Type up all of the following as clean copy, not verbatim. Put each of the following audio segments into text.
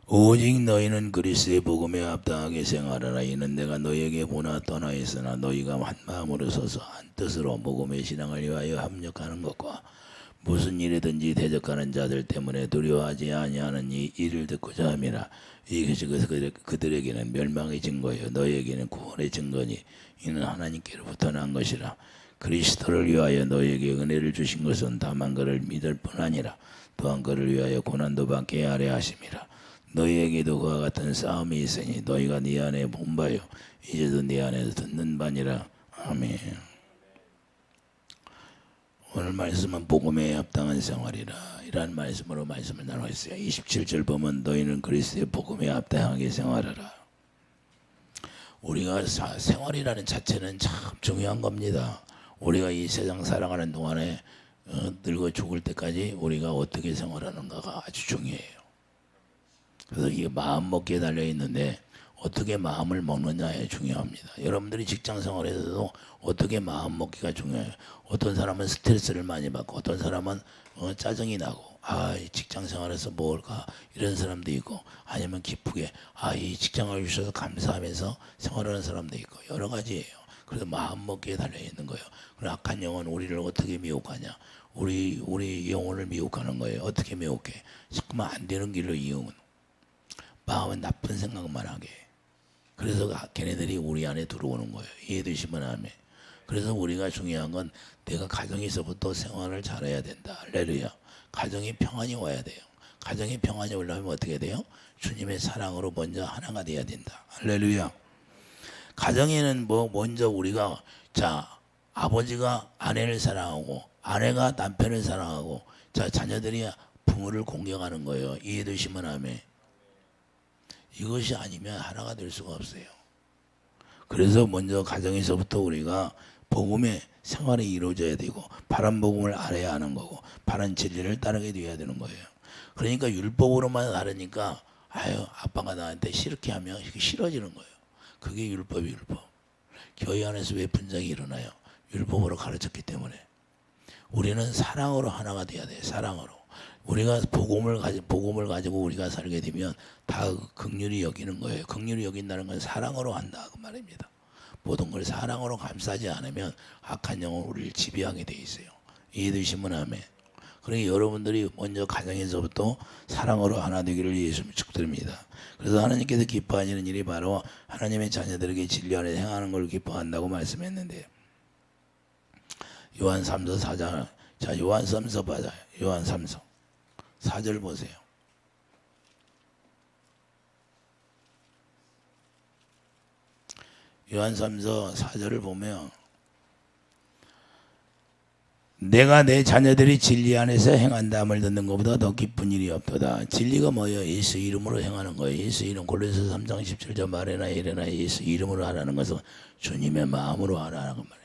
오직 너희는 그리스도의 복음에 합당하게 생활하라. 이는 내가 너희에게 보나 떠나 있으나 너희가 한 마음으로 서서 한 뜻으로 복음의 신앙을 위하여 합력하는 것과 무슨 일이든지 대적하는 자들 때문에 두려워하지 아니하는 이 일을 듣고자 함이라. 이것이 그들에게는 멸망의 증거요 너희에게는 구원의 증거니 이는 하나님께로부터 난 것이라. 그리스도를 위하여 너희에게 은혜를 주신 것은 다만 그를 믿을 뿐 아니라 또한 그를 위하여 고난도 받게 하려 하심이라. 너희에게도 그와 같은 싸움이 있으니 너희가 네 안에 본 바요 이제도 네 안에서 듣는 바니라. 아멘. 오늘 말씀은 복음에 합당한 생활이라 이란 말씀으로 말씀을 나누고 있어요. 27절 보면 너희는 그리스도의 복음에 합당하게 생활하라. 우리가 생활이라는 자체는 참 중요한 겁니다. 우리가 이 세상 살아가는 동안에 늙어 죽을 때까지 우리가 어떻게 생활하는가가 아주 중요해요. 그래서 이게 마음 먹기에 달려 있는데 어떻게 마음을 먹느냐에 중요합니다. 여러분들이 직장 생활에서도 어떻게 마음 먹기가 중요해요. 어떤 사람은 스트레스를 많이 받고 어떤 사람은 짜증이 나고 이 직장 생활에서 뭘까 이런 사람도 있고 아니면 기쁘게 이 직장을 주셔서 감사하면서 생활하는 사람도 있고 여러 가지예요. 그래서 마음 먹기에 달려 있는 거예요. 그리고 악한 영은 우리를 어떻게 미혹하냐? 우리 영혼을 미혹하는 거예요. 어떻게 미혹해? 자꾸만 안 되는 길로 이용은 마음은 나쁜 생각만 하게. 그래서 걔네들이 우리 안에 들어오는 거예요. 이해되시면 아멘. 그래서 우리가 중요한 건 내가 가정에서부터 생활을 잘해야 된다. 할렐루야. 가정에 평안이 와야 돼요. 가정에 평안이 오려면 어떻게 돼요? 주님의 사랑으로 먼저 하나가 돼야 된다. 할렐루야. 가정에는 먼저 우리가 아버지가 아내를 사랑하고 아내가 남편을 사랑하고 자녀들이 부모를 공경하는 거예요. 이해되시면 아멘. 이것이 아니면 하나가 될 수가 없어요. 그래서 먼저 가정에서부터 우리가 복음의 생활이 이루어져야 되고 바른 복음을 알아야 하는 거고 바른 진리를 따르게 돼야 되는 거예요. 그러니까 율법으로만 알으니까 아빠가 나한테 싫게 하면 싫어지는 거예요. 그게 율법이 율법. 교회 안에서 왜 분쟁이 일어나요? 율법으로 가르쳤기 때문에. 우리는 사랑으로 하나가 돼야 돼요. 사랑으로. 우리가 복음을 가지고 우리가 살게 되면 다 긍휼히 여기는 거예요. 긍휼히 여긴다는 건 사랑으로 한다 그 말입니다. 모든 걸 사랑으로 감싸지 않으면 악한 영은 우리를 지배하게 돼 있어요. 이해되시면 아멘. 그러니까 여러분들이 먼저 가정에서부터 사랑으로 하나 되기를 예수님 축드립니다. 그래서 하나님께서 기뻐하시는 일이 바로 하나님의 자녀들에게 진리 안에 행하는 걸 기뻐한다고 말씀했는데 요한 3서 4장 요한 3서 봐요. 요한 3서 4절 보세요. 요한 3서 4절을 보면 내가 내 자녀들이 진리 안에서 행한다함을 듣는 것보다 더 기쁜 일이 없도다. 진리가 뭐예요? 예수 이름으로 행하는 거예요. 예수 이름 골로새서 3장 17절 말에나 이래나 예수 이름으로 하라는 것은 주님의 마음으로 하라는 말이에요.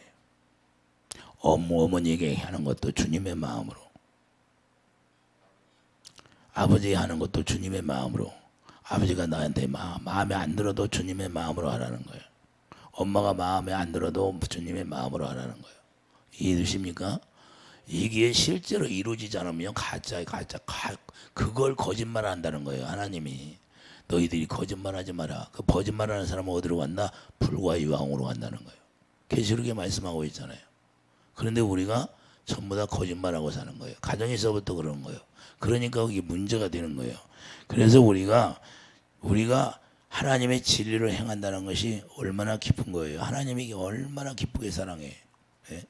어머니에게 하는 것도 주님의 마음으로, 아버지 하는 것도 주님의 마음으로. 아버지가 나한테 마음에 안 들어도 주님의 마음으로 하라는 거예요. 엄마가 마음에 안 들어도 주님의 마음으로 하라는 거예요. 이해되십니까? 이게 실제로 이루어지지 않으면 그걸 거짓말 한다는 거예요. 하나님이 너희들이 거짓말하지 마라. 그 거짓말하는 사람은 어디로 간다? 불과 유황으로 간다는 거예요. 계시록에 말씀하고 있잖아요. 그런데 우리가 전부 다 거짓말하고 사는 거예요. 가정에서부터 그런 거예요. 그러니까 그게 문제가 되는 거예요. 그래서 우리가 하나님의 진리를 행한다는 것이 얼마나 기쁜 거예요. 하나님이 얼마나 기쁘게 사랑해. 예?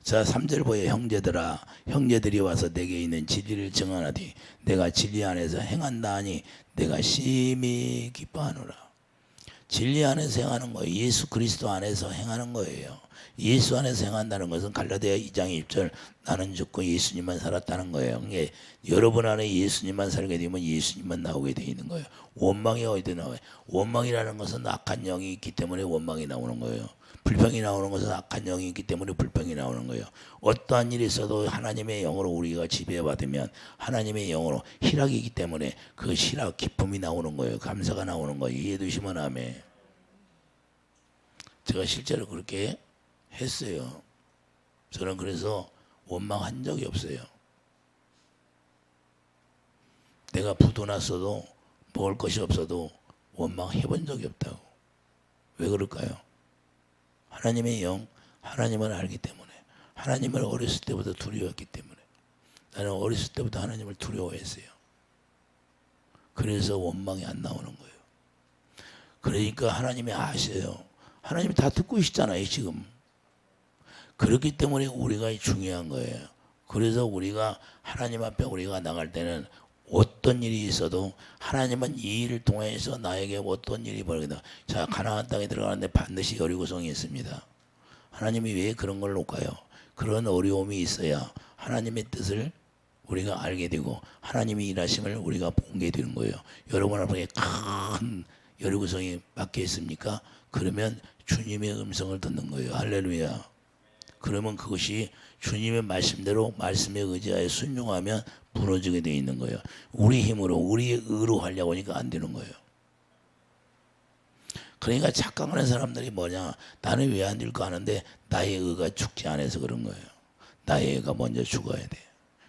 자, 3절 보여. 형제들아, 형제들이 와서 내게 있는 진리를 증언하되 내가 진리 안에서 행한다 하니 내가 심히 기뻐하노라. 진리 안에서 행하는 거예요. 예수 그리스도 안에서 행하는 거예요. 예수 안에서 행한다는 것은 갈라디아 2장 1절 나는 죽고 예수님만 살았다는 거예요. 여러분 안에 예수님만 살게 되면 예수님만 나오게 되어 있는 거예요. 원망이 어디 나와요? 원망이라는 것은 악한 영이 있기 때문에 원망이 나오는 거예요. 불평이 나오는 것은 악한 영이 있기 때문에 불평이 나오는 거예요. 어떠한 일이 있어도 하나님의 영으로 우리가 지배받으면 하나님의 영으로 희락이 있기 때문에 그 희락, 기쁨이 나오는 거예요. 감사가 나오는 거예요. 이해되시면 아멘. 제가 실제로 그렇게 했어요. 저는 그래서 원망한 적이 없어요. 내가 부도 났어도 먹을 것이 없어도 원망해 본 적이 없다고. 왜 그럴까요? 하나님의 영, 하나님을 알기 때문에, 하나님을 어렸을 때부터 두려워했기 때문에. 나는 어렸을 때부터 하나님을 두려워했어요. 그래서 원망이 안 나오는 거예요. 그러니까 하나님이 아셔요. 하나님이 다 듣고 계시잖아요, 지금. 그렇기 때문에 우리가 중요한 거예요. 그래서 우리가 하나님 앞에 우리가 나갈 때는 어떤 일이 있어도 하나님은 이 일을 통해서 나에게 어떤 일이 벌어진다. 자, 가나안 땅에 들어가는데 반드시 여리고성이 있습니다. 하나님이 왜 그런 걸 놓을까요? 그런 어려움이 있어야 하나님의 뜻을 우리가 알게 되고 하나님이 일하심을 우리가 보게 되는 거예요. 여러분 앞에 큰 여리고성이 막혀 있습니까? 그러면 주님의 음성을 듣는 거예요. 할렐루야. 그러면 그것이 주님의 말씀대로 말씀에 의지하여 순종하면 무너지게 되어 있는 거예요. 우리 힘으로 우리의 의로 하려고 하니까 안 되는 거예요. 그러니까 착각하는 사람들이 뭐냐, 나는 왜 안 될까 하는데 나의 의가 죽지 않아서 그런 거예요. 나의 의가 먼저 죽어야 돼.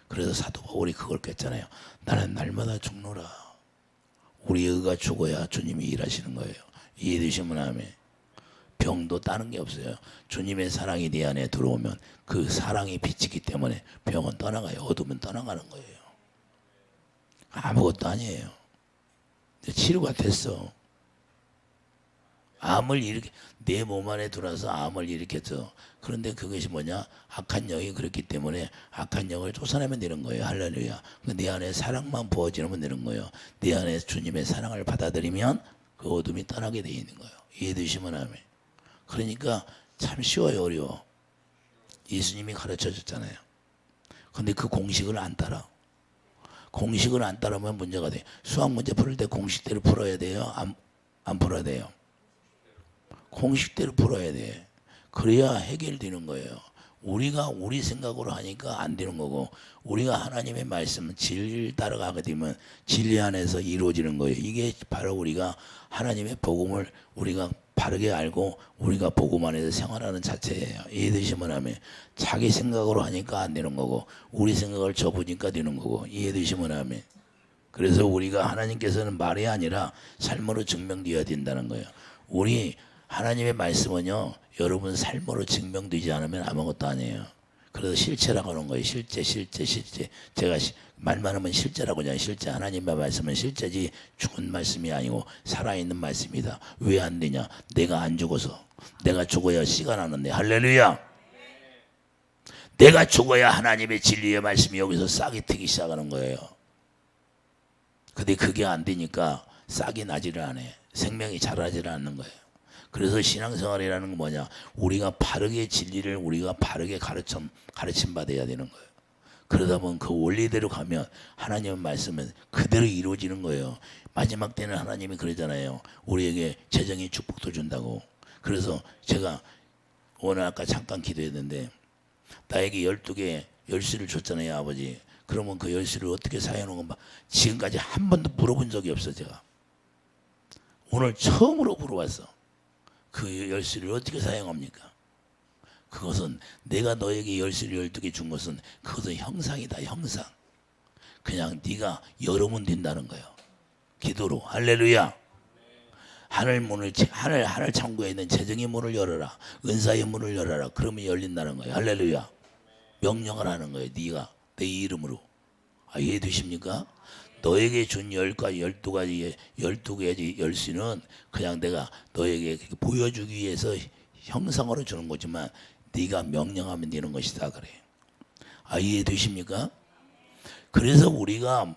그래서 사도 바울이 그걸 깼잖아요. 나는 날마다 죽노라. 우리의 의가 죽어야 주님이 일하시는 거예요. 이해되시면 아멘. 병도 다른 게 없어요. 주님의 사랑이 내 안에 들어오면 그 사랑이 비치기 때문에 병은 떠나가요. 어둠은 떠나가는 거예요. 아무것도 아니에요. 치료가 됐어. 암을 일으켜, 내 몸 안에 들어와서 암을 일으켰어. 그런데 그것이 뭐냐? 악한 영이 그렇기 때문에 악한 영을 쫓아내면 되는 거예요. 할렐루야. 내 안에 사랑만 부어지면 되는 거예요. 내 안에 주님의 사랑을 받아들이면 그 어둠이 떠나게 되어 있는 거예요. 이해되시면 아멘. 그러니까 참 쉬워요, 어려워. 예수님이 가르쳐 줬잖아요. 근데 그 공식을 안 따라. 공식을 안 따르면 문제가 돼. 수학 문제 풀 때 공식대로 풀어야 돼요? 안 풀어야 돼요? 공식대로 풀어야 돼. 그래야 해결되는 거예요. 우리가 우리 생각으로 하니까 안 되는 거고, 우리가 하나님의 말씀 진리를 따라가게 되면 진리 안에서 이루어지는 거예요. 이게 바로 우리가 하나님의 복음을 우리가 바르게 알고 우리가 복음 안에서 생활하는 자체예요. 이해되시면 하면 자기 생각으로 하니까 안 되는 거고, 우리 생각을 접으니까 되는 거고, 이해되시면 하면. 그래서 우리가 하나님께서는 말이 아니라 삶으로 증명되어야 된다는 거예요. 우리 하나님의 말씀은요, 여러분 삶으로 증명되지 않으면 아무것도 아니에요. 그래서 실체라고 하는 거예요. 실제. 제가 말만 하면 실제라고 하잖아요. 실제. 하나님의 말씀은 실제지 죽은 말씀이 아니고 살아있는 말씀이다. 왜 안 되냐? 내가 안 죽어서. 내가 죽어야 씨가 나는데. 할렐루야. 내가 죽어야 하나님의 진리의 말씀이 여기서 싹이 트기 시작하는 거예요. 근데 그게 안 되니까 싹이 나지를 않아. 생명이 자라지를 않는 거예요. 그래서 신앙생활이라는 건 뭐냐? 우리가 바르게 진리를 우리가 바르게 가르침 받아야 되는 거예요. 그러다 보면 그 원리대로 가면 하나님의 말씀은 그대로 이루어지는 거예요. 마지막 때는 하나님이 그러잖아요. 우리에게 재정의 축복도 준다고. 그래서 제가 오늘 아까 잠깐 기도했는데 나에게 12개 열쇠를 줬잖아요, 아버지. 그러면 그 열쇠를 어떻게 사용하는 건 지금까지 한 번도 물어본 적이 없어. 제가 오늘 처음으로 물어봤어. 그 열쇠를 어떻게 사용합니까? 그것은 내가 너에게 열쇠를 12개 준 것은 그것은 형상이다, 형상. 그냥 네가 열으면 된다는 거예요. 기도로. 할렐루야. 하늘 창고에 있는 재정의 문을 열어라. 은사의 문을 열어라. 그러면 열린다는 거예요. 할렐루야. 명령을 하는 거예요. 네가 내 이름으로. 이해되십니까? 너에게 준 12가지 열쇠는 그냥 내가 너에게 보여주기 위해서 형상으로 주는 거지만 네가 명령하면 되는 것이다 그래. 이해되십니까? 그래서 우리가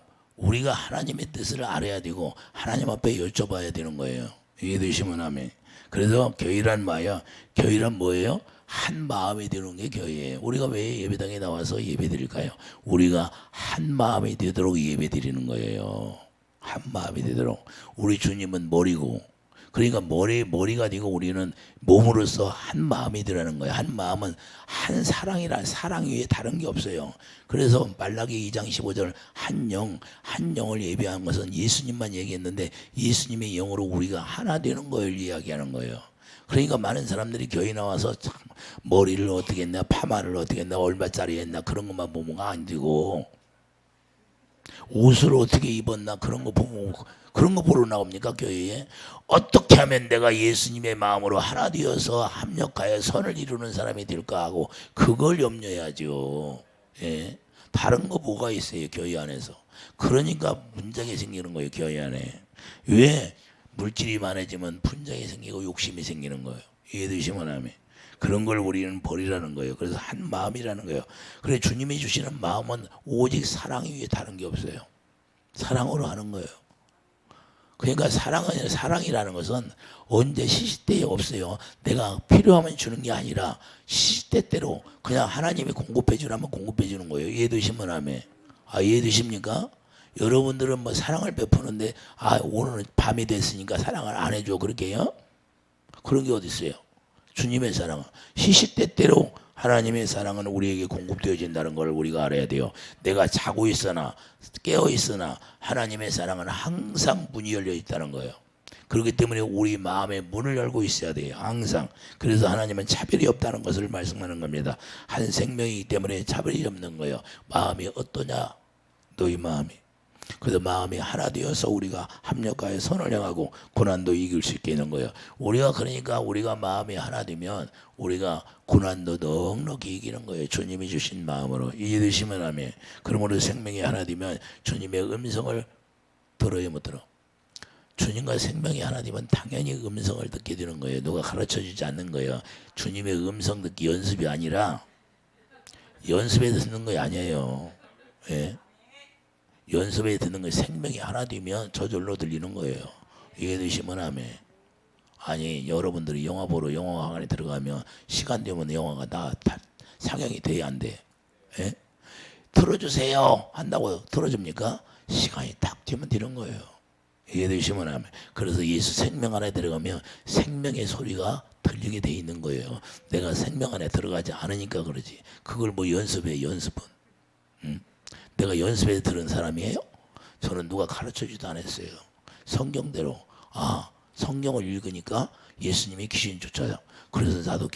하나님의 뜻을 알아야 되고 하나님 앞에 여쭤봐야 되는 거예요. 이해되시면 아멘. 그래서 교회란 뭐야? 교회란 뭐예요? 한 마음이 되는 게 교회예요. 우리가 왜 예배당에 나와서 예배 드릴까요? 우리가 한 마음이 되도록 예배 드리는 거예요. 한 마음이 되도록. 우리 주님은 머리고, 그러니까 머리가 되고 우리는 몸으로서 한 마음이 되라는 거예요. 한 마음은 한 사랑이라, 사랑 위에 다른 게 없어요. 그래서 말라기 2장 15절 한 영을 예배한 것은 예수님만 얘기했는데 예수님의 영으로 우리가 하나 되는 걸 이야기하는 거예요. 그러니까 많은 사람들이 교회 나와서 참 머리를 어떻게 했나, 파마를 어떻게 했나, 얼마짜리 했나 그런 것만 보면 안 되고 옷을 어떻게 입었나 그런 거 보면 그런 거 보러 나옵니까 교회에? 어떻게 하면 내가 예수님의 마음으로 하나 되어서 합력하여 선을 이루는 사람이 될까 하고 그걸 염려해야죠. 예? 다른 거 뭐가 있어요 교회 안에서? 그러니까 분쟁이 생기는 거예요 교회 안에. 왜? 물질이 많아지면 분쟁이 생기고 욕심이 생기는 거예요. 이해되시면 하면 그런 걸 우리는 버리라는 거예요. 그래서 한 마음이라는 거예요. 그래 주님이 주시는 마음은 오직 사랑 위에 다른 게 없어요. 사랑으로 하는 거예요. 그러니까 사랑이라는 것은 언제 시시때에 없어요. 내가 필요하면 주는 게 아니라 시시때때로 그냥 하나님이 공급해 주라면 공급해 주는 거예요. 이해되시면 하면. 이해되십니까? 여러분들은 뭐 사랑을 베푸는데 오늘은 밤이 됐으니까 사랑을 안 해줘 그렇게요? 그런 게 어디 있어요? 주님의 사랑은 시시때때로 하나님의 사랑은 우리에게 공급되어진다는 걸 우리가 알아야 돼요. 내가 자고 있으나 깨어 있으나 하나님의 사랑은 항상 문이 열려 있다는 거예요. 그렇기 때문에 우리 마음에 문을 열고 있어야 돼요. 항상. 그래서 하나님은 차별이 없다는 것을 말씀하는 겁니다. 한 생명이기 때문에 차별이 없는 거예요. 마음이 어떠냐? 너희 마음이. 그래서 마음이 하나 되어서 우리가 합력하여 선을 행하고 고난도 이길 수 있게 되는 거예요. 그러니까 우리가 마음이 하나 되면 우리가 고난도 넉넉히 이기는 거예요. 주님이 주신 마음으로. 이해되시면 하면. 그러므로 생명이 하나 되면 주님의 음성을 들어요 못 들어? 주님과 생명이 하나 되면 당연히 음성을 듣게 되는 거예요. 누가 가르쳐 주지 않는 거예요. 주님의 음성 듣기 연습이 아니라 연습에 듣는 거 아니에요. 예? 연습에 듣는 거 생명이 하나 되면 저절로 들리는 거예요. 이해되시면 하면. 아니 여러분들이 영화 보러 영화관에 들어가면 시간 되면 영화가 다 상영이 돼야 안 돼. 예? 틀어주세요 한다고 틀어줍니까? 시간이 딱 되면 되는 거예요. 이해되시면 하면. 그래서 예수 생명 안에 들어가면 생명의 소리가 들리게 돼 있는 거예요. 내가 생명 안에 들어가지 않으니까 그러지. 그걸 뭐 연습해 연습은. 내가 연습해서 들은 사람이에요? 저는 누가 가르쳐주지도 않았어요. 성경대로 성경을 읽으니까 예수님이 귀신 쫓아요. 그래서 나도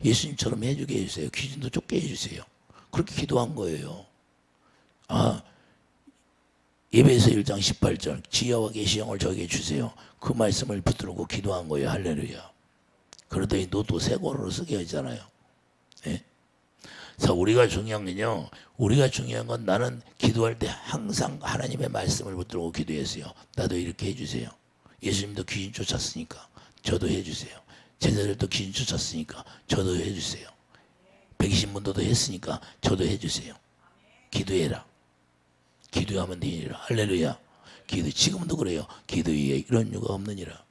예수님처럼 해주게 해주세요. 귀신도 쫓게 해주세요. 그렇게 기도한 거예요. 예배서 1장 18절 지혜와 계시형을 저에게 주세요. 그 말씀을 붙들고 기도한 거예요. 할렐루야. 그러더니 노트 새 권으로 쓰게 하잖아요. 예? 자, 우리가 중요한 건 나는 기도할 때 항상 하나님의 말씀을 붙들고 기도했어요. 나도 이렇게 해주세요. 예수님도 귀신 쫓았으니까 저도 해주세요. 제자들도 귀신 쫓았으니까 저도 해주세요. 백신문도도 했으니까 저도 해주세요. 기도해라. 기도하면 되니라. 할렐루야. 지금도 그래요. 기도 위에 이런 유가 없느니라.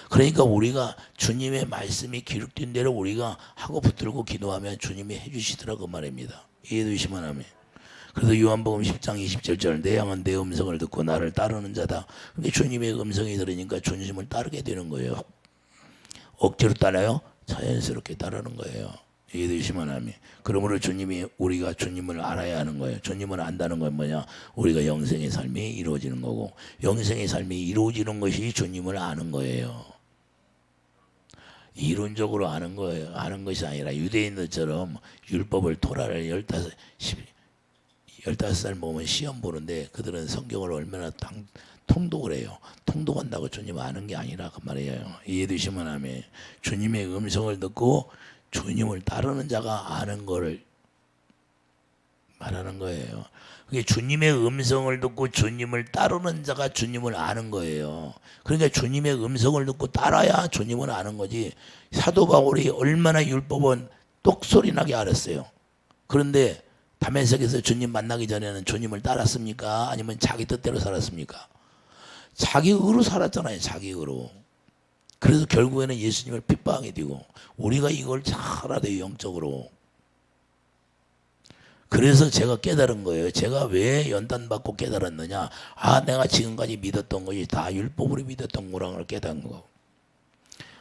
그러니까 우리가 주님의 말씀이 기록된 대로 우리가 하고 붙들고 기도하면 주님이 해주시더라고 말입니다. 이해되시면 하면. 그래서 요한복음 10장 27절 내 양은 내 음성을 듣고 나를 따르는 자다. 근데 주님의 음성이 들으니까 주님을 따르게 되는 거예요. 억지로 따라요? 자연스럽게 따르는 거예요. 이해되시면 하면. 그러므로 우리가 주님을 알아야 하는 거예요. 주님을 안다는 건 뭐냐? 우리가 영생의 삶이 이루어지는 거고, 영생의 삶이 이루어지는 것이 주님을 아는 거예요. 이론적으로 아는 거예요. 아는 것이 아니라 유대인들처럼 율법을 토라를 15살 먹으면 시험 보는데 그들은 성경을 얼마나 통독을 해요. 통독한다고 주님 아는 게 아니라 그 말이에요. 이해되시면 하면. 주님의 음성을 듣고 주님을 따르는 자가 아는 거를 말하는 거예요. 그게 주님의 음성을 듣고 주님을 따르는 자가 주님을 아는 거예요. 그러니까 주님의 음성을 듣고 따라야 주님을 아는 거지. 사도 바울이 얼마나 율법은 똑소리 나게 알았어요. 그런데 다메섹에서 주님 만나기 전에는 주님을 따랐습니까? 아니면 자기 뜻대로 살았습니까? 자기 의로 살았잖아요. 자기 의로. 그래서 결국에는 예수님을 핍박하게 되고, 우리가 이걸 잘 알아야 돼요. 영적으로. 그래서 제가 깨달은 거예요. 제가 왜 연단받고 깨달았느냐? 내가 지금까지 믿었던 것이 다 율법으로 믿었던 거라는 걸 깨달은 거고,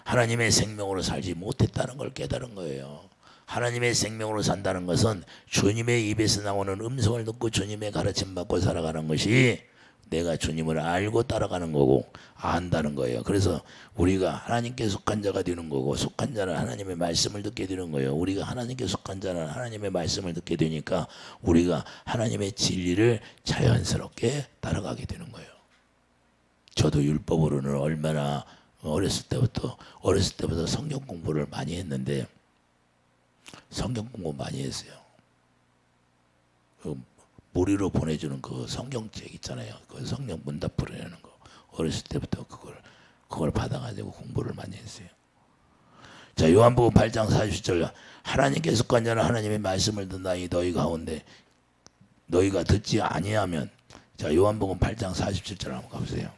하나님의 생명으로 살지 못했다는 걸 깨달은 거예요. 하나님의 생명으로 산다는 것은 주님의 입에서 나오는 음성을 듣고 주님의 가르침 받고 살아가는 것이 내가 주님을 알고 따라가는 거고 안다는 거예요. 그래서 우리가 하나님께 속한 자가 되는 거고 속한 자는 하나님의 말씀을 듣게 되는 거예요. 우리가 하나님께 속한 자는 하나님의 말씀을 듣게 되니까 우리가 하나님의 진리를 자연스럽게 따라가게 되는 거예요. 저도 율법으로는 얼마나 어렸을 때부터 성경 공부를 많이 했는데 성경 공부 많이 했어요. 무료로 보내주는 그 성경책 있잖아요. 그 성경 문답 풀어내는 거 어렸을 때부터 그걸 받아가지고 공부를 많이 했어요. 자, 요한복음 8장 40절 하나님께 속한 자는 하나님의 말씀을 듣나니 너희 가운데 너희가 듣지 아니하면 자, 요한복음 8장 47절 한번 가보세요.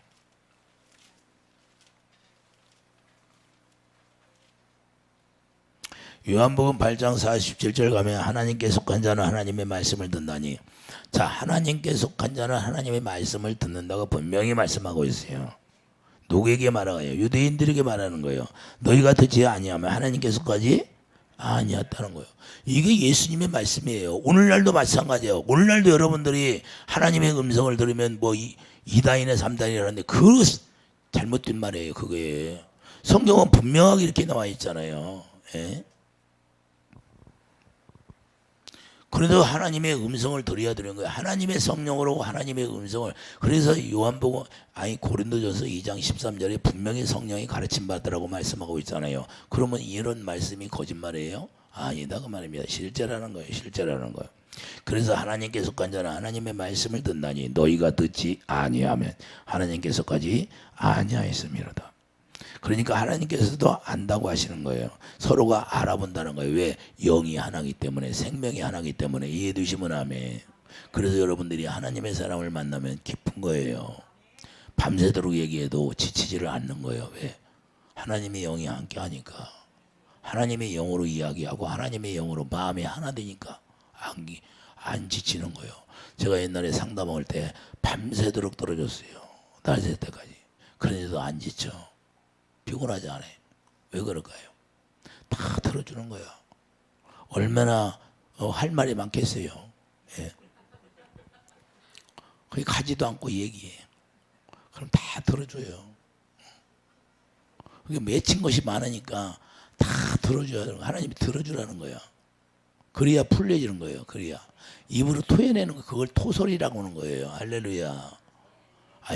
요한복음 8장 47절 가면 하나님께 속한 자는 하나님의 말씀을 듣나니 자, 하나님께 속한 자는 하나님의 말씀을 듣는다고 분명히 말씀하고 있어요. 누구에게 말하요? 유대인들에게 말하는 거예요. 너희가 듣지 아니하면 하나님께 속하지 아니었다는 거예요. 이게 예수님의 말씀이에요. 오늘날도 마찬가지예요. 오늘날도 여러분들이 하나님의 음성을 들으면 뭐 2단이나 3단이라는데 그 잘못된 말이에요. 그게 성경은 분명하게 이렇게 나와 있잖아요. 예? 그래도 하나님의 음성을 들어야 되는 거예요. 하나님의 성령으로 하나님의 음성을. 그래서 요한복음 고린도전서 2장 13절에 분명히 성령이 가르침 받으라고 말씀하고 있잖아요. 그러면 이런 말씀이 거짓말이에요? 아니다 그 말입니다. 실제라는 거예요. 실제라는 거예요. 그래서 하나님께 속한 자는 하나님의 말씀을 듣나니 너희가 듣지 아니하면 하나님께 속하지 아니하였음이로다. 그러니까 하나님께서도 안다고 하시는 거예요. 서로가 알아본다는 거예요. 왜? 영이 하나이기 때문에, 생명이 하나이기 때문에. 이해해 두시면 아멘. 그래서 여러분들이 하나님의 사람을 만나면 기쁜 거예요. 밤새도록 얘기해도 지치지를 않는 거예요. 왜? 하나님의 영이 함께 하니까. 하나님의 영으로 이야기하고 하나님의 영으로 마음이 하나 되니까 안 지치는 거예요. 제가 옛날에 상담할 때 밤새도록 떨어졌어요. 날 새 때까지. 그런데도 안 지쳐. 피곤하지 않아요. 왜 그럴까요? 다 들어주는 거야. 얼마나 할 말이 많겠어요. 예. 거기 가지도 않고 얘기해. 그럼 다 들어줘요. 그게 맺힌 것이 많으니까 다 들어줘야 되는 거야. 하나님이 들어주라는 거야. 그래야 풀려지는 거예요. 그래야. 입으로 토해내는 거 그걸 토설이라고 하는 거예요. 할렐루야.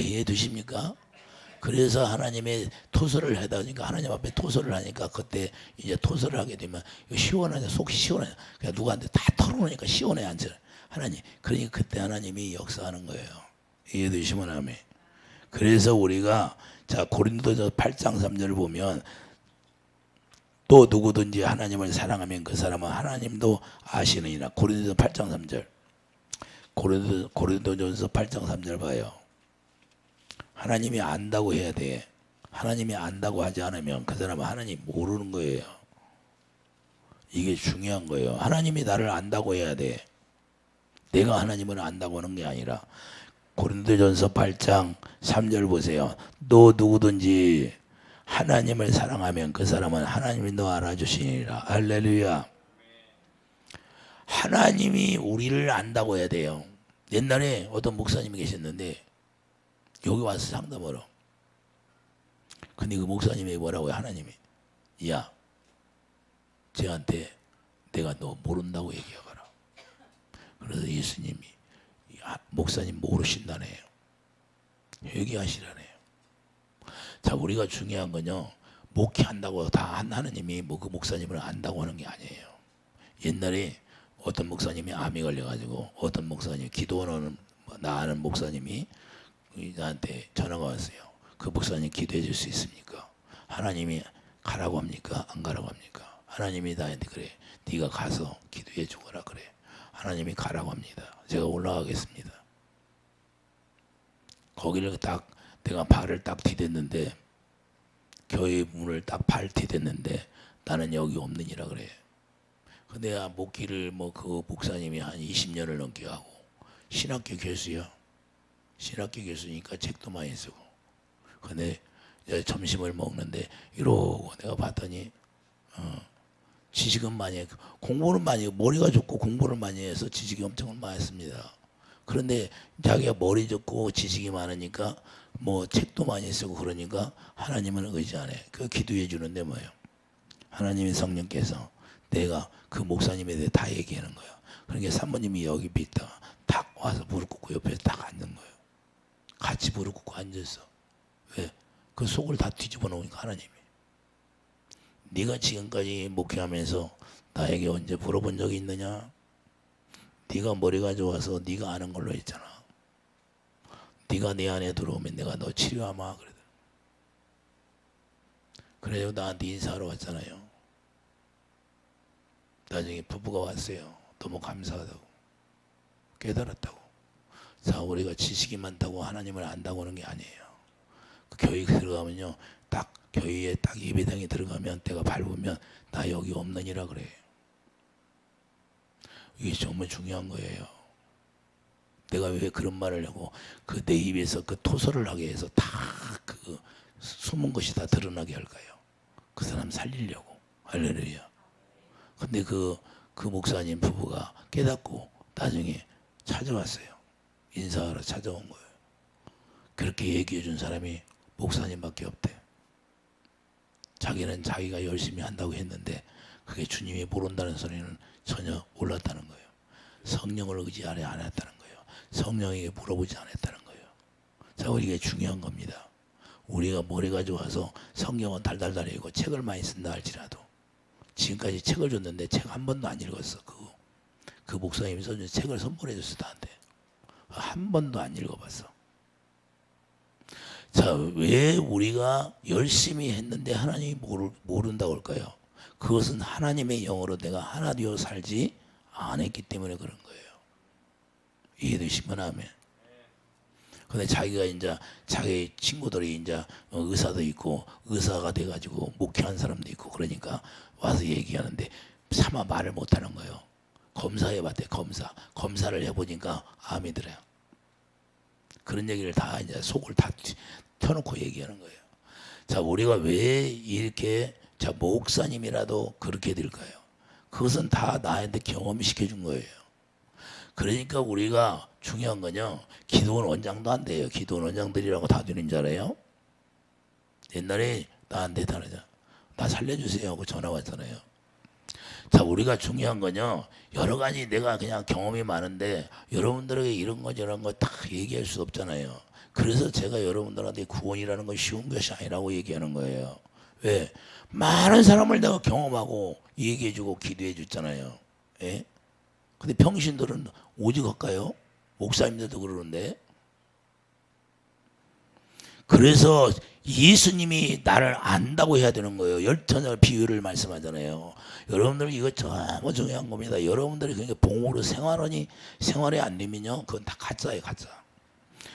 이해해 두십니까? 그래서 하나님의 토설을 하다 보니까 하나님 앞에 토설을 하니까 그때 이제 토설을 하게 되면 시원하냐 속이 시원하냐 그냥 누구한테 다 털어놓으니까 시원해 안 쳐. 하나님 그러니까 그때 하나님이 역사하는 거예요. 이해되시면 아멘. 그래서 우리가 자 고린도전서 8장 3절을 보면 또 누구든지 하나님을 사랑하면 그 사람은 하나님도 아시느니라. 고린도전서 8장 3절 고린도전서 8장 3절 봐요. 하나님이 안다고 해야 돼. 하나님이 안다고 하지 않으면 그 사람은 하나님 모르는 거예요. 이게 중요한 거예요. 하나님이 나를 안다고 해야 돼. 내가 하나님을 안다고 하는 게 아니라 고린도전서 8장 3절 보세요. 또 누구든지 하나님을 사랑하면 그 사람은 하나님이 너 알아주시니라. 할렐루야. 하나님이 우리를 안다고 해야 돼요. 옛날에 어떤 목사님이 계셨는데 여기 와서 상담하러. 근데 그 목사님이 뭐라고요? 하나님이 야 쟤한테 내가 너 모른다고 얘기하거라. 그래서 예수님이 목사님 모르신다네요. 얘기하시라네요. 자 우리가 중요한 건요 목회한다고 다 하나님이 뭐 그 목사님을 안다고 하는 게 아니에요. 옛날에 어떤 목사님이 암이 걸려가지고 어떤 목사님 기도하는 나 아는 목사님이 나한테 전화가 왔어요. 그 목사님 기도해 줄 수 있습니까? 하나님이 가라고 합니까? 안 가라고 합니까? 하나님이 나한테 그래. 네가 가서 기도해 주거라 그래. 하나님이 가라고 합니다. 제가 올라가겠습니다. 거기를 딱 내가 발을 딱 디뎠는데 교회 문을 딱 발 디뎠는데 나는 여기 없느니라 그래. 근데 목기를 뭐 그 목사님이 한 20년을 넘게 하고 신학교 교수야. 신학교 교수니까 책도 많이 쓰고. 근데 점심을 먹는데 이러고 내가 봤더니 지식은 많이 해. 공부는 많이 해. 머리가 좋고 공부를 많이 해서 지식이 엄청 많습니다. 그런데 자기가 머리 좋고 지식이 많으니까 뭐 책도 많이 쓰고 그러니까 하나님은 의지 안 해. 그 기도해 주는데 뭐예요? 하나님의 성령께서 내가 그 목사님에 대해 다 얘기하는 거예요. 그러니까 사모님이 여기 있다가 딱 와서 무릎 꿇고 옆에 딱 앉는 거예요. 같이 무릎 꿇고 앉았어. 왜? 그 속을 다 뒤집어 놓으니까 하나님이. 네가 지금까지 목회하면서 나에게 언제 물어본 적이 있느냐? 네가 머리가 좋아서 네가 아는 걸로 했잖아. 네가 내 안에 들어오면 내가 너 치료하마 그러더라. 그래서 나한테 인사하러 왔잖아요. 나중에 부부가 왔어요. 너무 감사하다고. 깨달았다고. 자, 우리가 지식이 많다고 하나님을 안다고 하는 게 아니에요. 그 교회 들어가면요. 딱 교회에 딱 예배당에 들어가면 내가 밟으면 나 여기 없느니라 그래요. 이게 정말 중요한 거예요. 내가 왜 그런 말을 하고 그 내 입에서 그 토설을 하게 해서 다 그 숨은 것이 다 드러나게 할까요? 그 사람 살리려고. 할렐루야. 근데 그 목사님 부부가 깨닫고 나중에 찾아왔어요. 인사하러 찾아온 거예요. 그렇게 얘기해 준 사람이 목사님밖에 없대. 자기는 자기가 열심히 한다고 했는데 그게 주님이 모른다는 소리는 전혀 몰랐다는 거예요. 성령을 의지 안 했다는 거예요. 성령에게 물어보지 않았다는 거예요. 자, 이게 중요한 겁니다. 우리가 머리가 좋아서 성경은 달달달 읽고 책을 많이 쓴다 할지라도 지금까지 책을 줬는데 책 한 번도 안 읽었어. 그 목사님이 써준 책을 선물해 줬어 나한테. 한 번도 안 읽어봤어. 자, 왜 우리가 열심히 했는데 하나님이 모른다고 할까요? 그것은 하나님의 영으로 내가 하나 되어 살지 안 했기 때문에 그런 거예요. 이해되시면 아멘. 근데 자기가 이제 자기 친구들이 이제 의사도 있고 의사가 돼가지고 목회한 사람도 있고 그러니까 와서 얘기하는데 차마 말을 못하는 거예요. 검사해봤대. 검사를 해보니까 암이 들어요. 그런 얘기를 다 이제 속을 다 펴놓고 얘기하는 거예요. 자, 우리가 왜 이렇게 자 목사님이라도 그렇게 될까요? 그것은 다 나한테 경험시켜 준 거예요. 그러니까 우리가 중요한 건요. 기도원 원장도 안 돼요. 기도원 원장들이라고 다 되는 줄 알아요? 옛날에 나한테 다르자. 나 살려주세요 하고 전화 왔잖아요. 자, 우리가 중요한 건요. 여러 가지 내가 그냥 경험이 많은데 여러분들에게 이런 거 저런 거 다 얘기할 수 없잖아요. 그래서 제가 여러분들한테 구원이라는 건 쉬운 것이 아니라고 얘기하는 거예요. 왜? 많은 사람을 내가 경험하고 얘기해주고 기도해줬잖아요. 예? 근데 평신들은 오직 할까요? 목사님들도 그러는데. 그래서 예수님이 나를 안다고 해야 되는 거예요. 열처녀 비유를 말씀하잖아요. 여러분들 이거 정말 중요한 겁니다. 여러분들이 그러니까 봉으로 생활이 안 되면요. 그건 다 가짜예요, 가짜.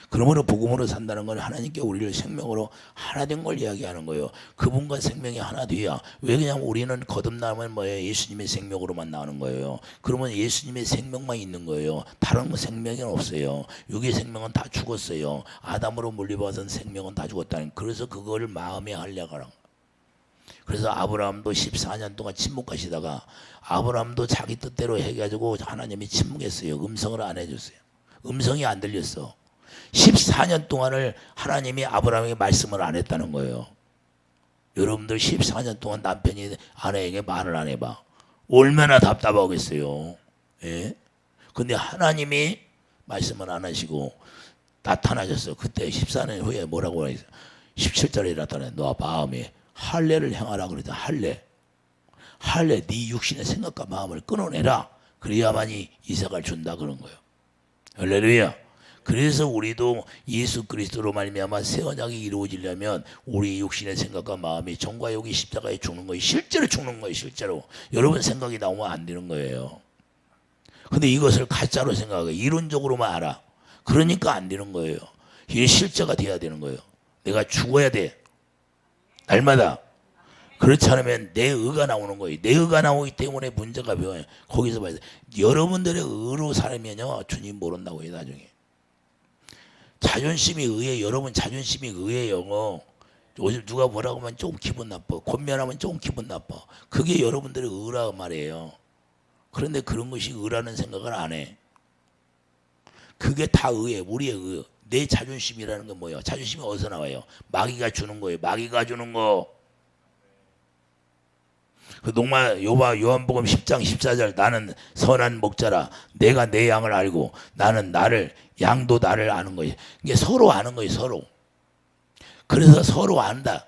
그러므로 복음으로 산다는 건 하나님께 우리를 생명으로 하나 된 걸 이야기하는 거예요. 그분과 생명이 하나 돼야. 왜 그냥 우리는 거듭나면 뭐예요? 예수님의 생명으로만 나오는 거예요. 그러면 예수님의 생명만 있는 거예요. 다른 생명은 없어요. 육의 생명은 다 죽었어요. 아담으로 물려받은 생명은 다 죽었다는. 그래서 그거를 마음에 하려고 하는 거예요. 그래서 아브라함도 14년 동안 침묵하시다가 아브라함도 자기 뜻대로 해가지고 하나님이 침묵했어요. 음성을 안 해줬어요. 음성이 안 들렸어. 14년 동안을 하나님이 아브라함에게 말씀을 안 했다는 거예요. 여러분들 14년 동안 남편이 아내에게 말을 안 해봐. 얼마나 답답하겠어요. 예? 근데 하나님이 말씀을 안 하시고 나타나셨어. 그때 14년 후에 뭐라고 했어요? 17절에 나타나. 너 마음에 할례를 행하라 그러자. 할례 네 육신의 생각과 마음을 끊어내라. 그래야만이 이삭을 준다 그런 거예요. 할렐루야. 그래서 우리도 예수 그리스도로 말미암아 새 언약이 이루어지려면 우리 육신의 생각과 마음이 정과 욕이 십자가에 죽는 거예요. 실제로 죽는 거예요. 실제로. 여러분 생각이 나오면 안 되는 거예요. 근데 이것을 가짜로 생각해. 이론적으로만 알아. 그러니까 안 되는 거예요. 이게 실제가 돼야 되는 거예요. 내가 죽어야 돼. 날마다. 그렇지 않으면 내 의가 나오는 거예요. 내 의가 나오기 때문에 문제가 뭐예요. 거기서 봐야 돼. 여러분들의 의로 살면요. 주님 모른다고 해요. 나중에. 자존심이 의해. 여러분 자존심이 의해요. 요즘 누가 뭐라고 하면 조금 기분 나빠. 권면하면 조금 기분 나빠. 그게 여러분들의 의라 말이에요. 그런데 그런 것이 의라는 생각을 안 해. 그게 다 의예요. 우리의 의. 내 자존심이라는 건 뭐예요? 자존심이 어디서 나와요? 마귀가 주는 거예요. 마귀가 주는 거. 그 요한복음 10장 14절 나는 선한 목자라 내가 내 양을 알고 나는 양도 나를 아는 거예요. 이게 서로 아는 거예요. 서로. 그래서 서로 안다.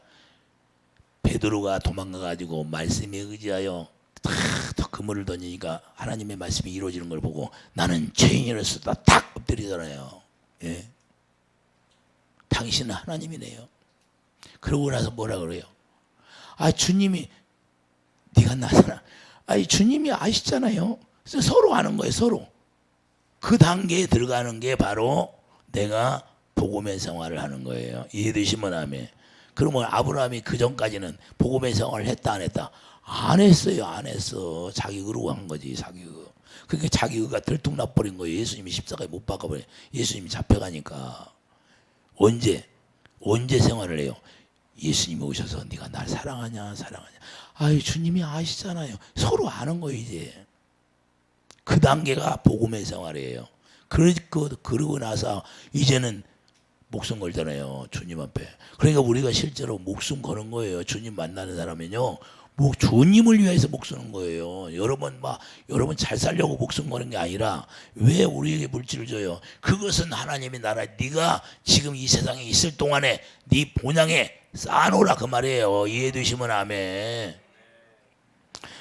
베드로가 도망가가지고 말씀에 의지하여 탁 그물을 던지니까 하나님의 말씀이 이루어지는 걸 보고 나는 죄인이로서 탁 엎드리잖아요. 예. 당신은 하나님이네요. 그러고 나서 뭐라 그래요? 아 주님이 네가 나서라. 아니 주님이 아시잖아요. 서로 아는 거예요. 서로. 그 단계에 들어가는 게 바로 내가 복음의 생활을 하는 거예요. 이해되시면 아멘. 그러면 아브라함이 그 전까지는 복음의 생활을 했다 안 했다? 안 했어요. 안 했어. 자기 의로 한 거지. 자기 의. 그러니까 자기 의가 들통나버린 거예요. 예수님이 십자가에 못 박아버려. 예수님이 잡혀가니까. 언제 생활을 해요? 예수님이 오셔서 네가 날 사랑하냐. 아유 주님이 아시잖아요. 서로 아는 거예요. 이제. 그 단계가 복음의 생활이에요. 그러고 나서 이제는 목숨 걸잖아요. 주님 앞에. 그러니까 우리가 실제로 목숨 거는 거예요. 주님 만나는 사람은요. 주님을 위해서 목숨 거예요. 여러분 잘 살려고 목숨 거는 게 아니라 왜 우리에게 물질을 줘요? 그것은 하나님의 나라. 네가 지금 이 세상에 있을 동안에 네 본향에 쌓아놓으라 그 말이에요. 이해되시면 아멘.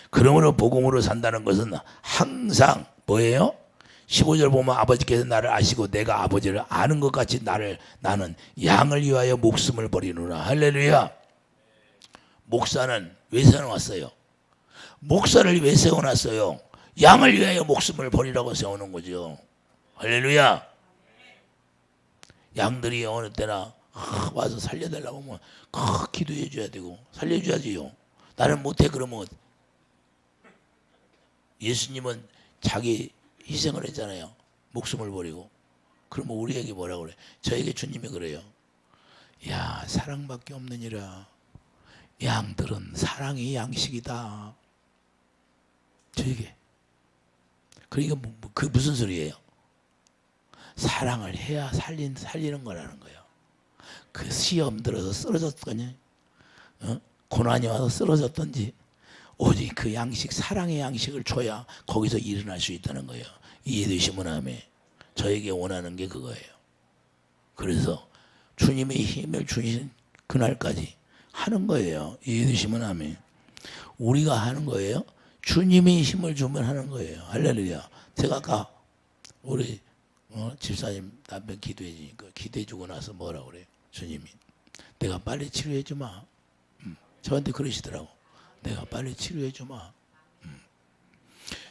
그러므로 복음으로 산다는 것은 항상 뭐예요? 15절 보면 아버지께서 나를 아시고 내가 아버지를 아는 것 같이 나는 양을 위하여 목숨을 버리노라. 할렐루야. 목사는 왜 세워놨어요? 목사를 왜 세워놨어요? 양을 위하여 목숨을 버리라고 세우는 거죠. 할렐루야. 양들이 어느 때나 와서 살려달라고 하면 기도해 줘야 되고 살려줘야지요. 나는 못해 그러면 예수님은 자기 희생을 했잖아요. 목숨을 버리고. 그러면 우리에게 뭐라고 그래? 저에게 주님이 그래요. 야 사랑밖에 없느니라. 양들은 사랑이 양식이다. 저에게. 그러니까 그 무슨 소리예요? 사랑을 해야 살리는 거라는 거예요. 그 시험 들어서 쓰러졌거니 고난이 와서 쓰러졌던지 오직 그 양식, 사랑의 양식을 줘야 거기서 일어날 수 있다는 거예요. 이해되시면 아멘. 저에게 원하는 게 그거예요. 그래서 주님의 힘을 주신 그날까지 하는 거예요. 이해되시면 아멘. 우리가 하는 거예요. 주님의 힘을 주면 하는 거예요. 할렐루야. 제가 아까 우리 집사님 남편 기도해 주니까 기도해 주고 나서 뭐라고 그래요? 주님이 내가 빨리 치료해 주마. 저한테 그러시더라고. 내가 빨리 치료해 주마.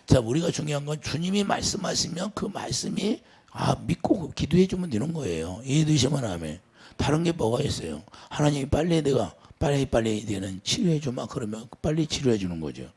자, 우리가 중요한 건 주님이 말씀하시면 그 말씀이 믿고 기도해 주면 되는 거예요. 이해되시면 아멘. 다른 게 뭐가 있어요? 하나님이 빨리 되는 치료해 주마. 그러면 빨리 치료해 주는 거죠.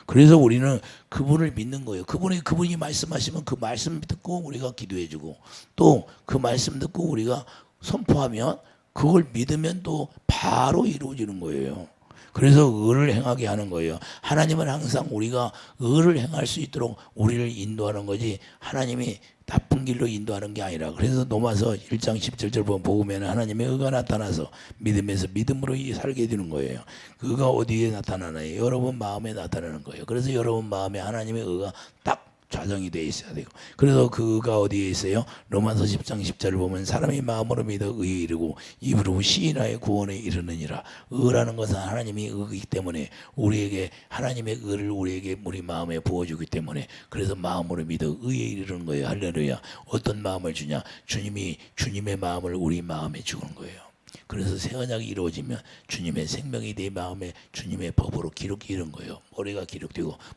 그래서 우리는 그분을 믿는 거예요. 그분이 말씀하시면 그 말씀 듣고 우리가 기도해 주고 또 그 말씀 듣고 우리가 선포하면 그걸 믿으면 또 바로 이루어지는 거예요. 그래서 의를 행하게 하는 거예요. 하나님은 항상 우리가 의를 행할 수 있도록 우리를 인도하는 거지 하나님이 나쁜 길로 인도하는 게 아니라. 그래서 로마서 1장 17절 보면 복음에는 하나님의 의가 나타나서 믿음에서 믿음으로 살게 되는 거예요. 의가 어디에 나타나나요? 여러분 마음에 나타나는 거예요. 그래서 여러분 마음에 하나님의 의가 딱 좌정이 되어 있어야 되고. 그래서 그가 어디에 있어요? 로마서 10장 10절을 보면 사람이 마음으로 믿어 의에 이르고 입으로 시인하여 구원에 이르느니라. 의라는 것은 하나님이 의이기 때문에 우리에게 하나님의 의를 우리 마음에 부어주기 때문에 그래서 마음으로 믿어 의에 이르는 거예요. 할렐루야. 어떤 마음을 주냐? 주님의 마음을 우리 마음에 주는 거예요. 그래서 새 언약이 이루어지면 주님의 생명이 내 마음에 주님의 법으로 기록이 이런 거예요.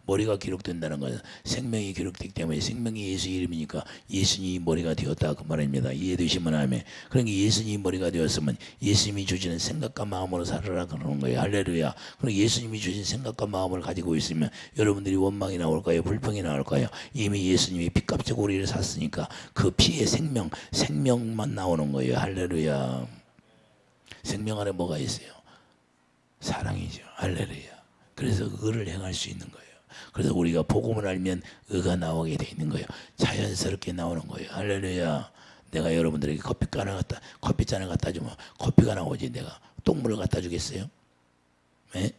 머리가 기록된다는 것은 생명이 기록되기 때문에 생명이 예수 이름이니까 예수님이 머리가 되었다 그 말입니다. 이해되시면 아멘. 그러니까 예수님이 머리가 되었으면 예수님이 주시는 생각과 마음으로 살아라 그러는 거예요. 할렐루야. 그러니까 예수님이 주신 생각과 마음을 가지고 있으면 여러분들이 원망이 나올까요? 불평이 나올까요? 이미 예수님이 피값주고 우리를 샀으니까 그 피의 생명만 나오는 거예요. 할렐루야. 생명 안에 뭐가 있어요? 사랑이죠. 할렐루야. 그래서 의를 행할 수 있는 거예요. 그래서 우리가 복음을 알면 의가 나오게 돼 있는 거예요. 자연스럽게 나오는 거예요. 할렐루야. 내가 여러분들에게 커피잔을 갖다 주면 커피가 나오지 내가 똥물을 갖다 주겠어요? 네?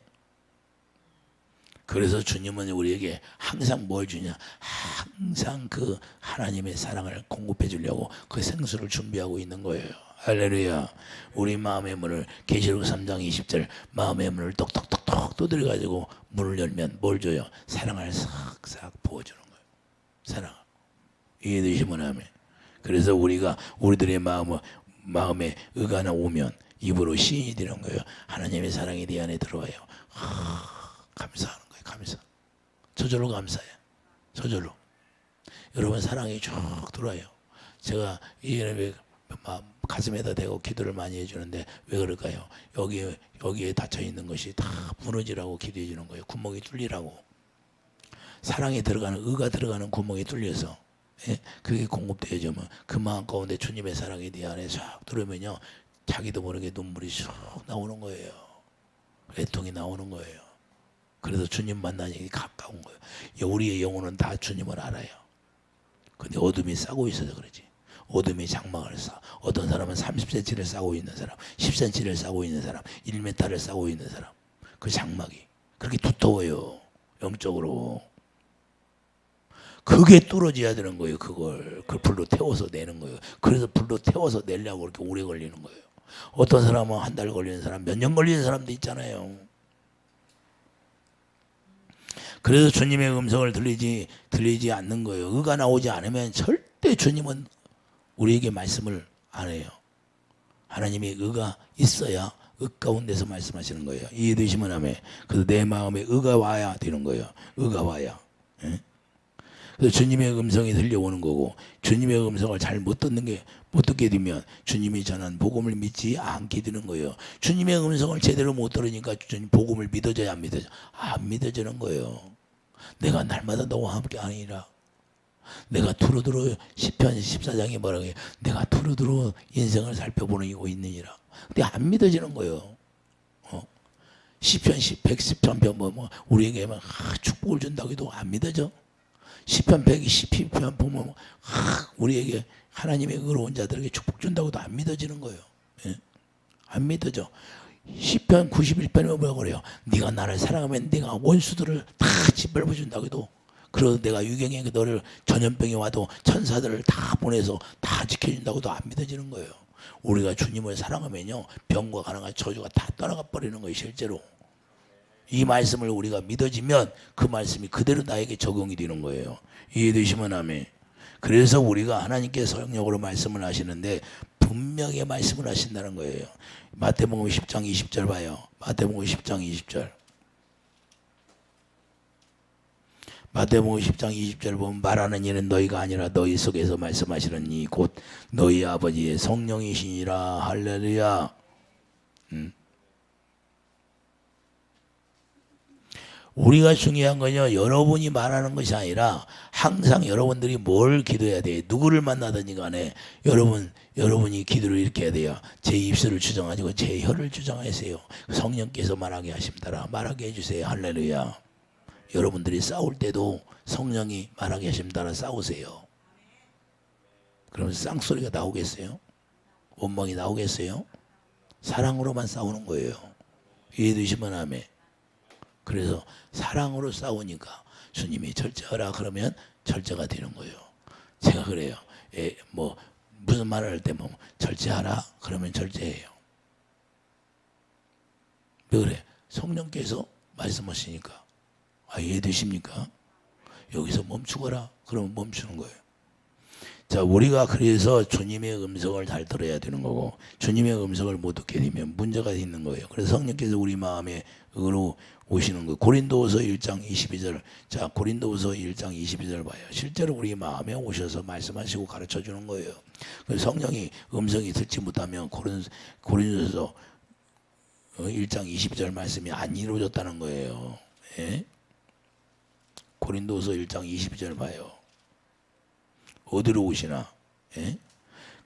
그래서 주님은 우리에게 항상 뭘 주냐? 항상 그 하나님의 사랑을 공급해 주려고 그 생수를 준비하고 있는 거예요. 할렐루야. 우리 마음의 문을 계시록 3장 20절 마음의 문을 똑똑똑똑 두드려 가지고 문을 열면 뭘 줘요? 사랑을 싹싹 부어주는 거예요. 사랑. 이해되시면 아멘. 그래서 우리가 우리들의 마음에 의가 나오면 입으로 시인이 되는 거예요. 하나님의 사랑이 네 안에 들어와요. 감사하는 거예요. 감사. 저절로 감사해. 저절로. 여러분 사랑이 쭉 들어와요. 제가 이게 가슴에다 대고 기도를 많이 해주는데 왜 그럴까요? 여기에 닫혀 있는 것이 다 무너지라고 기도해 주는 거예요. 구멍이 뚫리라고. 사랑에 들어가는 의가 들어가는 구멍이 뚫려서 그게 공급되어지면 그 마음 가운데 주님의 사랑이 네 안에 쫙 들어오면요 자기도 모르게 눈물이 쭉 나오는 거예요. 애통이 나오는 거예요. 그래서 주님 만나니 가까운 거예요. 우리의 영혼은 다 주님을 알아요. 근데 어둠이 싸고 있어서 그러지. 어둠이 장막을 쌓아. 어떤 사람은 30cm를 싸고 있는 사람, 10cm를 싸고 있는 사람, 1m를 싸고 있는 사람. 그 장막이 그렇게 두터워요. 영적으로. 그게 뚫어져야 되는 거예요. 그걸 불로 태워서 내는 거예요. 그래서 불로 태워서 내려고 그렇게 오래 걸리는 거예요. 어떤 사람은 한 달 걸리는 사람, 몇 년 걸리는 사람도 있잖아요. 그래서 주님의 음성을 들리지 않는 거예요. 의가 나오지 않으면 절대 주님은 우리에게 말씀을 안 해요. 하나님의 의가 있어야 의 가운데서 말씀하시는 거예요. 이해되시면 아멘. 그래서 내 마음에 의가 와야 되는 거예요. 의가 와야. 예? 그래서 주님의 음성이 들려오는 거고 주님의 음성을 잘 못 듣게 되면 주님이 전한 복음을 믿지 않게 되는 거예요. 주님의 음성을 제대로 못 들으니까 주님 복음을 믿어져야 안 믿어져? 안 믿어지는 거예요. 내가 날마다 너와 함께 아니라 내가 두루두루 시편 14장에 뭐라고 해요? 내가 두루두루 인생을 살펴보고 있느니라. 근데 안 믿어지는 거예요. 시편 110편 우리에게 축복을 준다고 해도 안 믿어져. 시편 120편 보면 우리에게 하나님의 의로운 자들에게 축복 준다고 해도 안 믿어지는 거예요. 예? 안 믿어져. 시편 91편에 뭐라고 그래요? 네가 나를 사랑하면 네가 원수들을 다 짓밟아 준다고 해도 그래서 내가 유경에 너를 전염병이 와도 천사들을 다 보내서 다 지켜준다고 해도 안 믿어지는 거예요. 우리가 주님을 사랑하면요 병과 가난과 저주가 다 떠나가 버리는 거예요. 실제로 이 말씀을 우리가 믿어지면 그 말씀이 그대로 나에게 적용이 되는 거예요. 이해되시면 아멘. 그래서 우리가 하나님께서 성령으로 말씀을 하시는데 분명히 말씀을 하신다는 거예요. 마태복음 10장 20절 봐요. 마태복음 10장 20절. 마태복음 10장 20절 보면 말하는 이는 너희가 아니라 너희 속에서 말씀하시는 이 곧 너희 아버지의 성령이시니라. 할렐루야. 우리가 중요한 건요 여러분이 말하는 것이 아니라 항상 여러분들이 뭘 기도해야 돼요. 누구를 만나든지 간에 여러분이 기도를 이렇게 해야 돼요. 제 입술을 주정하시고 제 혀를 주정하세요. 성령께서 말하게 하십니다. 말하게 해주세요. 할렐루야. 여러분들이 싸울 때도 성령이 말하게 하시면 따라 싸우세요. 그러면 쌍소리가 나오겠어요? 원망이 나오겠어요? 사랑으로만 싸우는 거예요. 이해되시면 아멘. 그래서 사랑으로 싸우니까 주님이 절제하라 그러면 절제가 되는 거예요. 제가 그래요. 무슨 말을 할 때 뭐 절제하라 그러면 절제해요. 왜 그래? 성령께서 말씀하시니까. 이해되십니까? 여기서 멈추거라 그러면 멈추는 거예요. 자, 우리가 그래서 주님의 음성을 잘 들어야 되는 거고 주님의 음성을 못 듣게 되면 문제가 있는 거예요. 그래서 성령께서 우리 마음에 의로 오시는 거예요. 고린도후서 1장 22절. 자, 고린도후서 1장 22절 봐요. 실제로 우리 마음에 오셔서 말씀하시고 가르쳐 주는 거예요. 성령이 음성이 듣지 못하면 고린도후서 1장 22절 말씀이 안 이루어졌다는 거예요. 예? 고린도후서 1장 22절 봐요. 어디로 오시나? 예?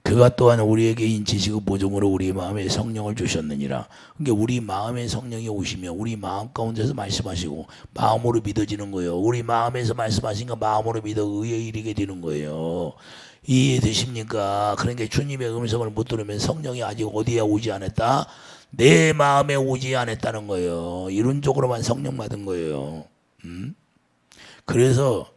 그가 또한 우리에게 인치시고 보증으로 우리 마음에 성령을 주셨느니라. 그러니까 우리 마음에 성령이 오시면 우리 마음 가운데서 말씀하시고 마음으로 믿어지는 거예요. 우리 마음에서 말씀하시니까 마음으로 믿어 의에 이르게 되는 거예요. 이해되십니까? 그러니까 주님의 음성을 못 들으면 성령이 아직 어디에 오지 않았다? 내 마음에 오지 않았다는 거예요. 이론적으로만 성령 받은 거예요. 그래서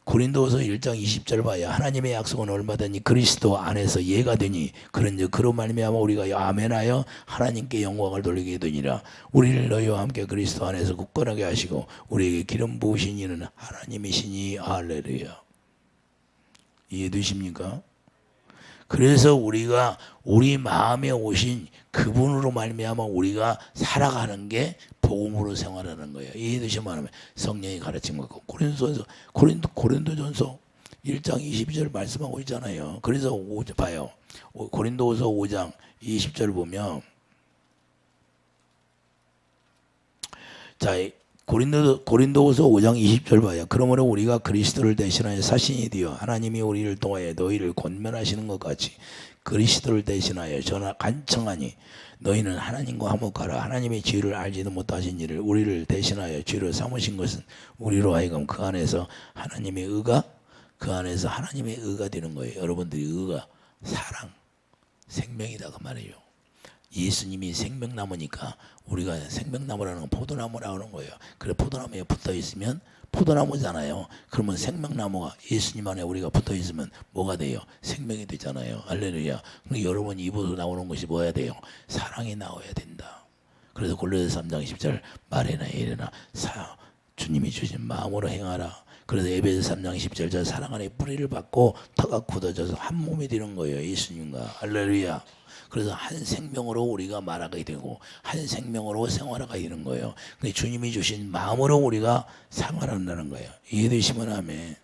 고린도후서 1장 20절 봐야 하나님의 약속은 얼마든지 그리스도 안에서 예가 되니 그런즉 그로 말미암아 우리가 아멘하여 하나님께 영광을 돌리게 되니라. 우리를 너희와 함께 그리스도 안에서 굳건하게 하시고 우리에게 기름 부으신 이는 하나님이시니 할렐루야. 이해되십니까? 그래서 우리가 우리 마음에 오신 그분으로 말미암아 우리가 살아가는 게 복음으로 생활하는 거예요. 이해되시면 하면 성령이 가르친 거고 고린도전서 1장 22절 말씀하고 있잖아요. 그래서 봐요. 고린도후서 5장 20절 보면 자 고린도후서 5장 20절 봐요. 그러므로 우리가 그리스도를 대신하여 사신이 되어 하나님이 우리를 통하여 너희를 권면하시는 것 같이 그리스도를 대신하여 전하 간청하니 너희는 하나님과 화목하라. 하나님의 지혜를 알지도 못하신 이를 우리를 대신하여 죄로 삼으신 것은 우리로 하여금 그 안에서 하나님의 의가 되는 거예요. 여러분들이 의가 사랑, 생명이다 그 말이에요. 예수님이 생명나무니까 우리가 생명나무라는 건 포도나무라고 하는 거예요. 그래 포도나무에 붙어 있으면 포도나무잖아요. 그러면 생명나무가 예수님 안에 우리가 붙어 있으면 뭐가 돼요? 생명이 되잖아요. 할렐루야. 근데 여러분 입으로 나오는 것이 뭐야 돼요? 사랑이 나와야 된다. 그래서 골로새서 3장 10절 말해나 이래나 주님이 주신 마음으로 행하라. 그래서 에베소 3장 10절 저 사랑 안에 뿌리를 받고 터가 굳어져서 한 몸이 되는 거예요. 예수님과. 할렐루야. 그래서 한 생명으로 우리가 말하게 되고 한 생명으로 생활하게 되는 거예요. 근데 주님이 주신 마음으로 우리가 생활한다는 거예요. 이해되시면 아멘.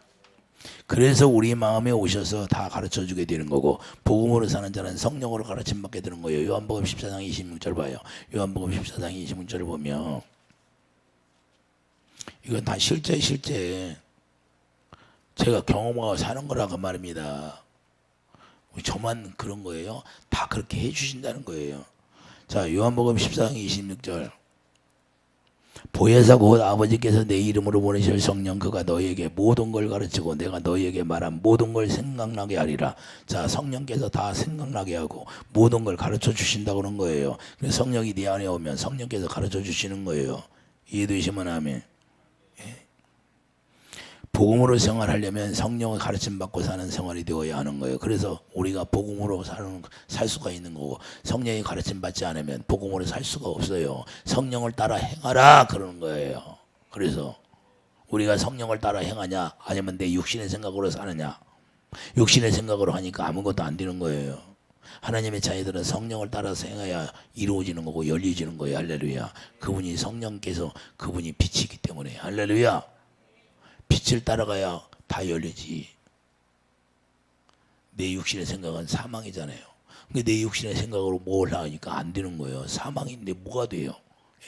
그래서 우리 마음에 오셔서 다 가르쳐주게 되는 거고 복음으로 사는 자는 성령으로 가르침 받게 되는 거예요. 요한복음 14장 26절 봐요. 요한복음 14장 26절 보면 이건 다 실제 제가 경험하고 사는 거라고 말입니다. 저만 그런 거예요? 다 그렇게 해주신다는 거예요. 자, 요한복음 14장 26절 보혜사 곧 아버지께서 내 이름으로 보내실 성령 그가 너희에게 모든 걸 가르치고 내가 너희에게 말한 모든 걸 생각나게 하리라. 자, 성령께서 다 생각나게 하고 모든 걸 가르쳐 주신다고 그런 거예요. 그래서 성령이 네 안에 오면 성령께서 가르쳐 주시는 거예요. 이해되시면 아멘. 복음으로 생활하려면 성령의 가르침 받고 사는 생활이 되어야 하는 거예요. 그래서 우리가 복음으로 살 수가 있는 거고 성령의 가르침 받지 않으면 복음으로 살 수가 없어요. 성령을 따라 행하라 그러는 거예요. 그래서 우리가 성령을 따라 행하냐 아니면 내 육신의 생각으로 사느냐. 육신의 생각으로 하니까 아무것도 안 되는 거예요. 하나님의 자녀들은 성령을 따라서 행해야 이루어지는 거고 열려지는 거예요. 할렐루야. 그분이 성령께서 그분이 빛이기 때문에 할렐루야. 빛을 따라가야 다 열리지. 내 육신의 생각은 사망이잖아요. 근데 내 육신의 생각으로 뭘 하니까 안 되는 거예요. 사망인데 뭐가 돼요?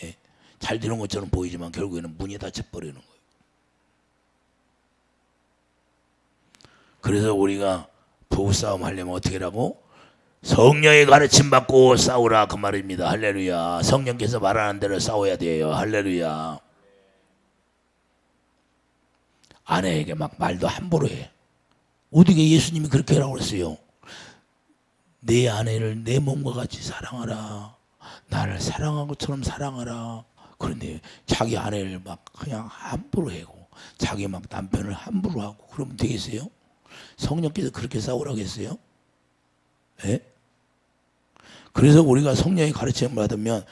예? 잘 되는 것처럼 보이지만 결국에는 문이 닫혀버리는 거예요. 그래서 우리가 부부싸움 하려면 어떻게 하라고? 성령의 가르침 받고 싸우라 그 말입니다. 할렐루야. 성령께서 말하는 대로 싸워야 돼요. 할렐루야. 아내에게 막 말도 함부로 해. 어떻게 예수님이 그렇게 하라고 그랬어요? 내 아내를 내 몸과 같이 사랑하라. 나를 사랑한 것처럼 사랑하라. 그런데 자기 아내를 막 그냥 함부로 해고 자기 막 남편을 함부로 하고 그러면 되겠어요? 성령께서 그렇게 싸우라고 했어요? 예? 그래서 우리가 성령의 가르침을 받으면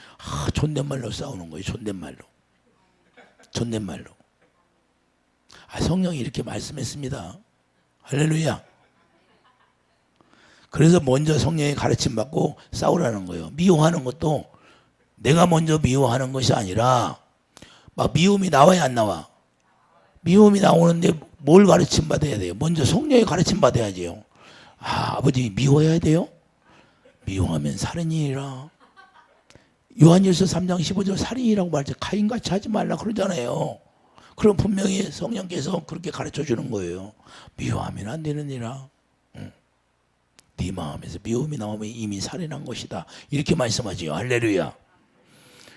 존댓말로 싸우는 거예요. 존댓말로. 성령이 이렇게 말씀했습니다. 할렐루야. 그래서 먼저 성령의 가르침 받고 싸우라는 거예요. 미워하는 것도 내가 먼저 미워하는 것이 아니라 막 미움이 나와야 안 나와. 미움이 나오는데 뭘 가르침 받아야 돼요? 먼저 성령의 가르침 받아야지요. 아버지 미워해야 돼요? 미워하면 살인이라. 요한일서 3장 15절 살인이라고 말했죠. 가인같이 하지 말라 그러잖아요. 그럼 분명히 성령께서 그렇게 가르쳐 주는 거예요. 미워하면 안 되느니라. 네 마음에서 미움이 나오면 이미 살인한 것이다. 이렇게 말씀하지요. 할렐루야.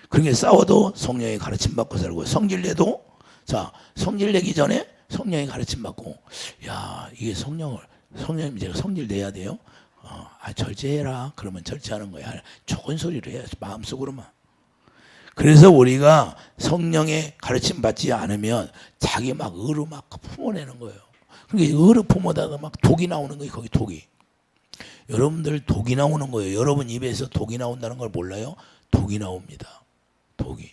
그러니까 싸워도 성령의 가르침 받고 살고, 성질내도, 자, 성질내기 전에 성령의 가르침 받고, 야, 이게 성령님 제가 성질 내야 돼요? 절제해라. 그러면 절제하는 거야. 좋은 소리를 해야지, 마음속으로만. 그래서 우리가 성령의 가르침 받지 않으면 자기 막 의로 막 품어내는 거예요. 그러니까 의로 품어다가 막 독이 나오는 거예요. 거기 독이. 여러분들 독이 나오는 거예요. 여러분 입에서 독이 나온다는 걸 몰라요? 독이 나옵니다. 독이.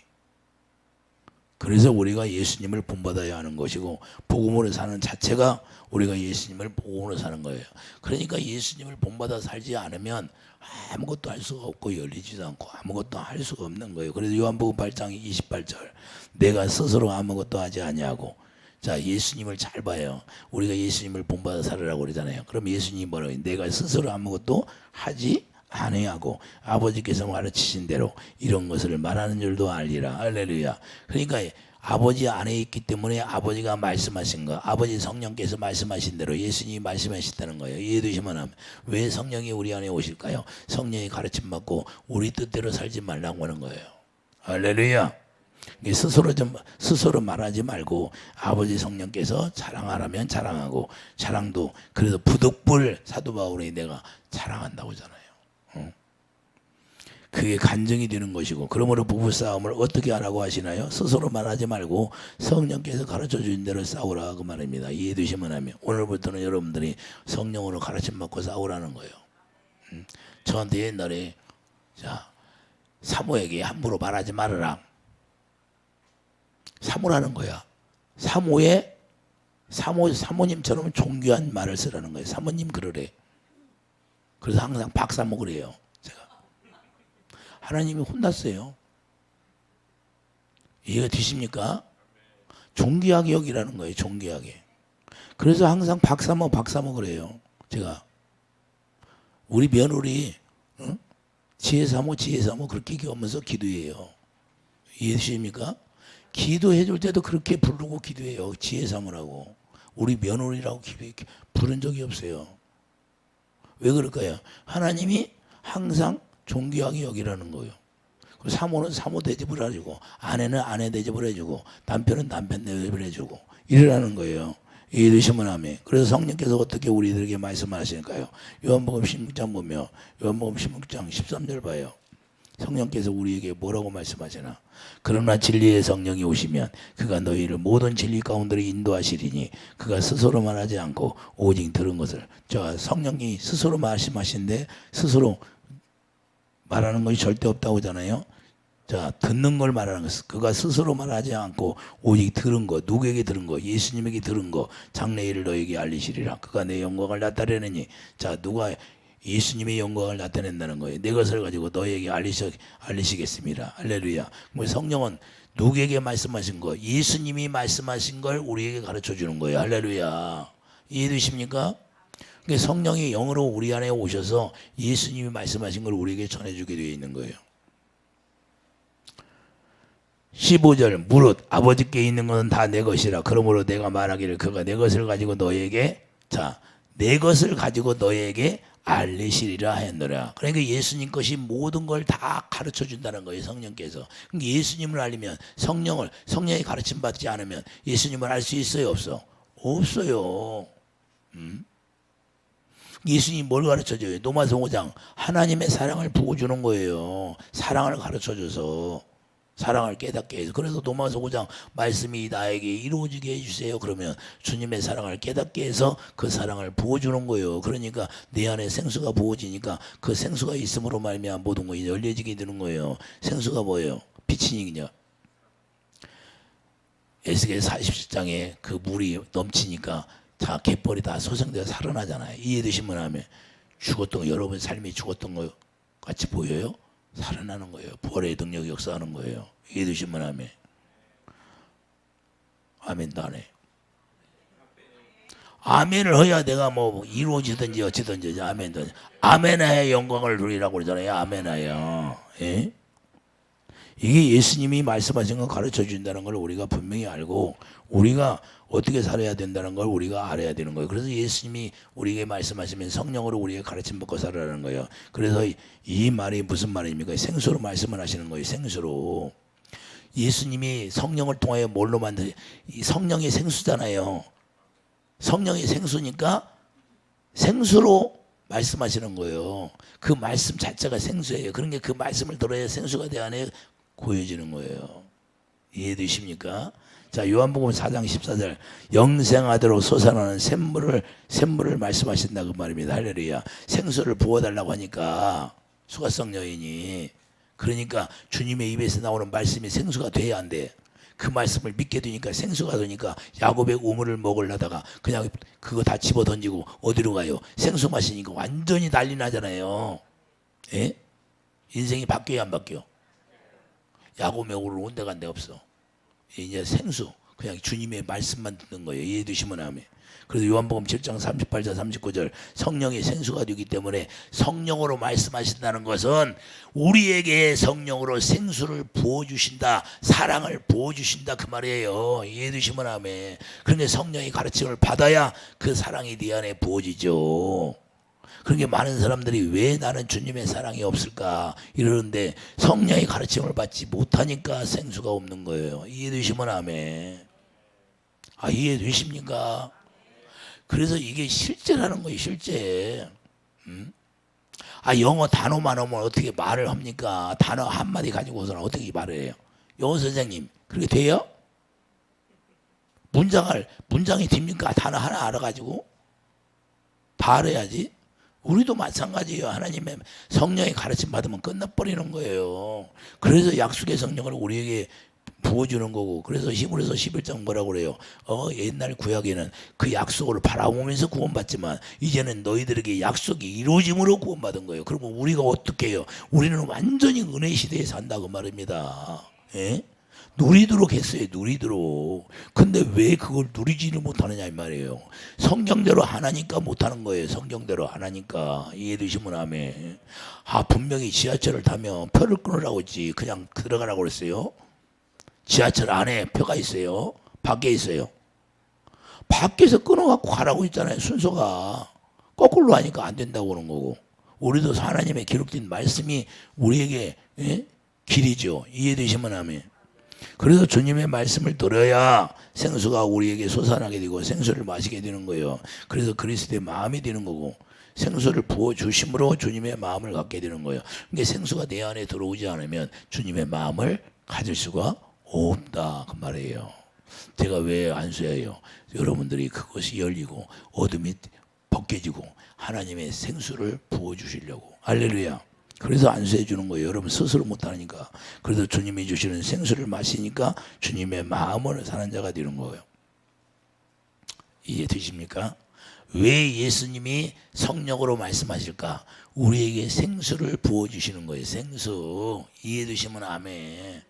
그래서 우리가 예수님을 본받아야 하는 것이고, 복음으로 사는 자체가 우리가 예수님을 복음으로 사는 거예요. 그러니까 예수님을 본받아 살지 않으면 아무것도 할 수가 없고 열리지도 않고 아무것도 할 수가 없는 거예요. 그래서 요한복음 8장 28절, 내가 스스로 아무것도 하지 아니하고. 자, 예수님을 잘 봐요. 우리가 예수님을 본받아 살으라고 그러잖아요. 그럼 예수님이 뭐라고 해요? 내가 스스로 아무것도 하지 아니하고 아버지께서 가르치신 대로 이런 것을 말하는 줄도 알리라. 할렐루야. 그러니까 아버지 안에 있기 때문에 아버지가 말씀하신 거, 아버지 성령께서 말씀하신 대로 예수님이 말씀하셨다는 거예요. 이해되시면 하면. 왜 성령이 우리 안에 오실까요? 성령이 가르침 받고 우리 뜻대로 살지 말라고 하는 거예요. 할렐루야. 스스로 말하지 말고 아버지 성령께서 자랑하라면 자랑하고, 자랑도 그래서 부득불 사도 바울이 내가 자랑한다고 하잖아요. 그게 간증이 되는 것이고, 그러므로 부부싸움을 어떻게 하라고 하시나요? 스스로 말하지 말고 성령께서 가르쳐 주신 대로 싸우라, 그 말입니다. 이해되시면 하면. 오늘부터는 여러분들이 성령으로 가르침 받고 싸우라는 거예요. 저한테 옛날에, 자, 사모에게 함부로 말하지 말아라. 사모라는 거야. 사모님처럼 존귀한 말을 쓰라는 거예요. 사모님 그러래. 그래서 항상 박사모 그래요. 제가. 하나님이 혼났어요. 이해가 되십니까? 존귀하게 여기라는 거예요. 존귀하게. 그래서 항상 박사모 그래요. 제가. 우리 며느리 지혜사모 그렇게 얘기하면서 기도해요. 이해되십니까? 기도해 줄 때도 그렇게 부르고 기도해요. 지혜사모라고. 우리 며느리라고 부른 적이 없어요. 왜 그럴까요? 하나님이 항상 존귀하게 여기라는 거예요. 사모는 사모 대접을 해주고, 아내는 아내 대접을 해주고, 남편은 남편 대접을 해주고, 이러라는 거예요. 이해되시면 하면. 그래서 성령께서 어떻게 우리들에게 말씀하시니까요. 요한복음 16장 보면, 요한복음 16장 13절 봐요. 성령께서 우리에게 뭐라고 말씀하시나? 그러나 진리의 성령이 오시면 그가 너희를 모든 진리 가운데로 인도하시리니 그가 스스로 말하지 않고 오직 들은 것을. 저 성령이 스스로 말씀하신데 스스로 말하는 것이 절대 없다고 하잖아요. 자, 듣는 걸 말하는 것. 그가 스스로 말하지 않고 오직 들은 것. 누구에게 들은 것? 예수님에게 들은 것. 장래일을 너에게 알리시리라. 그가 내 영광을 나타내느니. 자, 누가 예수님의 영광을 나타낸다는 거예요. 내 것을 가지고 너에게 알리시겠습니다. 할렐루야. 성령은 누구에게 말씀하신 거? 예수님이 말씀하신 걸 우리에게 가르쳐 주는 거예요. 할렐루야. 이해되십니까? 그러니까 성령이 영으로 우리 안에 오셔서 예수님이 말씀하신 걸 우리에게 전해주게 되어 있는 거예요. 15절 무릇 아버지께 있는 것은 다 내 것이라. 그러므로 내가 말하기를 그가 내 것을 가지고 너에게, 자, 내 것을 가지고 너에게 알리시리라 하였노라. 그러니까 예수님 것이 모든 걸 다 가르쳐 준다는 거예요. 성령께서. 그러니까 예수님을 알리면 성령의 가르침 받지 않으면 예수님을 알 수 있어요? 없어? 없어요. 예수님이 뭘 가르쳐줘요? 로마서 5장 하나님의 사랑을 부어주는 거예요. 사랑을 가르쳐줘서 사랑을 깨닫게 해서. 그래서 로마서 5장 말씀이 나에게 이루어지게 해주세요. 그러면 주님의 사랑을 깨닫게 해서 그 사랑을 부어주는 거예요. 그러니까 내 안에 생수가 부어지니까 그 생수가 있음으로 말미암아 모든 것이 열려지게 되는 거예요. 생수가 뭐예요? 빛이니요. 에스겔 47장에 그 물이 넘치니까 다 갯벌이 다 소생되어 살아나잖아요. 이해되시면 하면 죽었던 거, 여러분 삶이 죽었던 거 같이 보여요? 살아나는 거예요. 부활의 능력이 역사하는 거예요. 이해되시면 하면. 아멘도 안 해. 아멘을 해야 내가 뭐 이루어지든지 어찌든지 아멘도. 아멘하여 영광을 누리라고 그러잖아요. 아멘하여. 예? 이게 예수님이 말씀하신 걸 가르쳐 준다는 걸 우리가 분명히 알고 우리가 어떻게 살아야 된다는 걸 우리가 알아야 되는 거예요. 그래서 예수님이 우리에게 말씀하시면 성령으로 우리에게 가르침 받고 살아라는 거예요. 그래서 이 말이 무슨 말입니까? 생수로 말씀을 하시는 거예요. 생수로. 예수님이 성령을 통하여 뭘로 만드? 이 성령이 생수잖아요. 성령이 생수니까 생수로 말씀하시는 거예요. 그 말씀 자체가 생수예요. 그러니까 그 말씀을 들어야 생수가 내 안에 고여지는 거예요. 이해되십니까? 자, 요한복음 4장 14절 영생하도록 솟아나는 샘물을 말씀하신다 그 말입니다. 할렐루야. 생수를 부어달라고 하니까 수가성 여인이, 그러니까 주님의 입에서 나오는 말씀이 생수가 돼야 안 돼. 그 말씀을 믿게 되니까 생수가 되니까 야곱의 우물을 먹으려다가 그냥 그거 다 집어 던지고 어디로 가요? 생수 마시니까 완전히 난리 나잖아요. 예? 인생이 바뀌어야 안 바뀌어? 야곱의 우물 온 데가 안 데 없어. 이제 생수, 그냥 주님의 말씀만 듣는 거예요. 이해되시면 아멘. 그래서 요한복음 7장 38절 39절 성령이 생수가 되기 때문에 성령으로 말씀하신다는 것은 우리에게 성령으로 생수를 부어주신다, 사랑을 부어주신다 그 말이에요. 이해되시면 아멘. 그런데 성령의 가르침을 받아야 그 사랑이 네 안에 부어지죠. 그러니까 많은 사람들이 왜 나는 주님의 사랑이 없을까 이러는데 성령의 가르침을 받지 못하니까 생수가 없는 거예요. 이해되시면 아멘. 아, 이해되십니까? 그래서 이게 실제라는 거예요. 실제. 아, 영어 단어만 오면 어떻게 말을 합니까? 단어 한마디 가지고서는 어떻게 말을 해요? 영어 선생님 그렇게 돼요? 문장이 됩니까? 단어 하나 알아가지고 다 알아야지. 우리도 마찬가지예요. 하나님의 성령의 가르침 받으면 끝나버리는 거예요. 그래서 약속의 성령을 우리에게 부어주는 거고, 그래서 히브리서 11장 뭐라고 그래요? 옛날 구약에는 그 약속을 바라보면서 구원받지만 이제는 너희들에게 약속이 이루어짐으로 구원받은 거예요. 그러면 우리가 어떻게 해요? 우리는 완전히 은혜 시대에 산다고 말입니다. 예? 누리도록 했어요. 누리도록. 근데 왜 그걸 누리지를 못하느냐 이 말이에요. 성경대로 하나니까 못하는 거예요. 성경대로 하나니까. 이해되시면 아멘. 아, 분명히 지하철을 타면 표를 끊으라고 했지 그냥 들어가라고 그랬어요? 지하철 안에 표가 있어요. 밖에 있어요. 밖에서 끊어갖고 가라고 했잖아요. 순서가 거꾸로 하니까 안 된다고 그러는 거고. 우리도 하나님의 기록된 말씀이 우리에게 길이죠. 이해되시면 아멘. 그래서 주님의 말씀을 들어야 생수가 우리에게 솟아나게 되고 생수를 마시게 되는 거예요. 그래서 그리스도의 마음이 되는 거고 생수를 부어주심으로 주님의 마음을 갖게 되는 거예요. 그러니까 생수가 내 안에 들어오지 않으면 주님의 마음을 가질 수가 없다 그 말이에요. 제가 왜 안수해요? 여러분들이 그것이 열리고 어둠이 벗겨지고 하나님의 생수를 부어주시려고. 할렐루야. 그래서 안수해 주는 거예요. 여러분 스스로 못하니까. 그래서 주님이 주시는 생수를 마시니까 주님의 마음을 사는 자가 되는 거예요. 이해되십니까? 왜 예수님이 성령으로 말씀하실까? 우리에게 생수를 부어주시는 거예요. 생수. 이해되시면 아멘.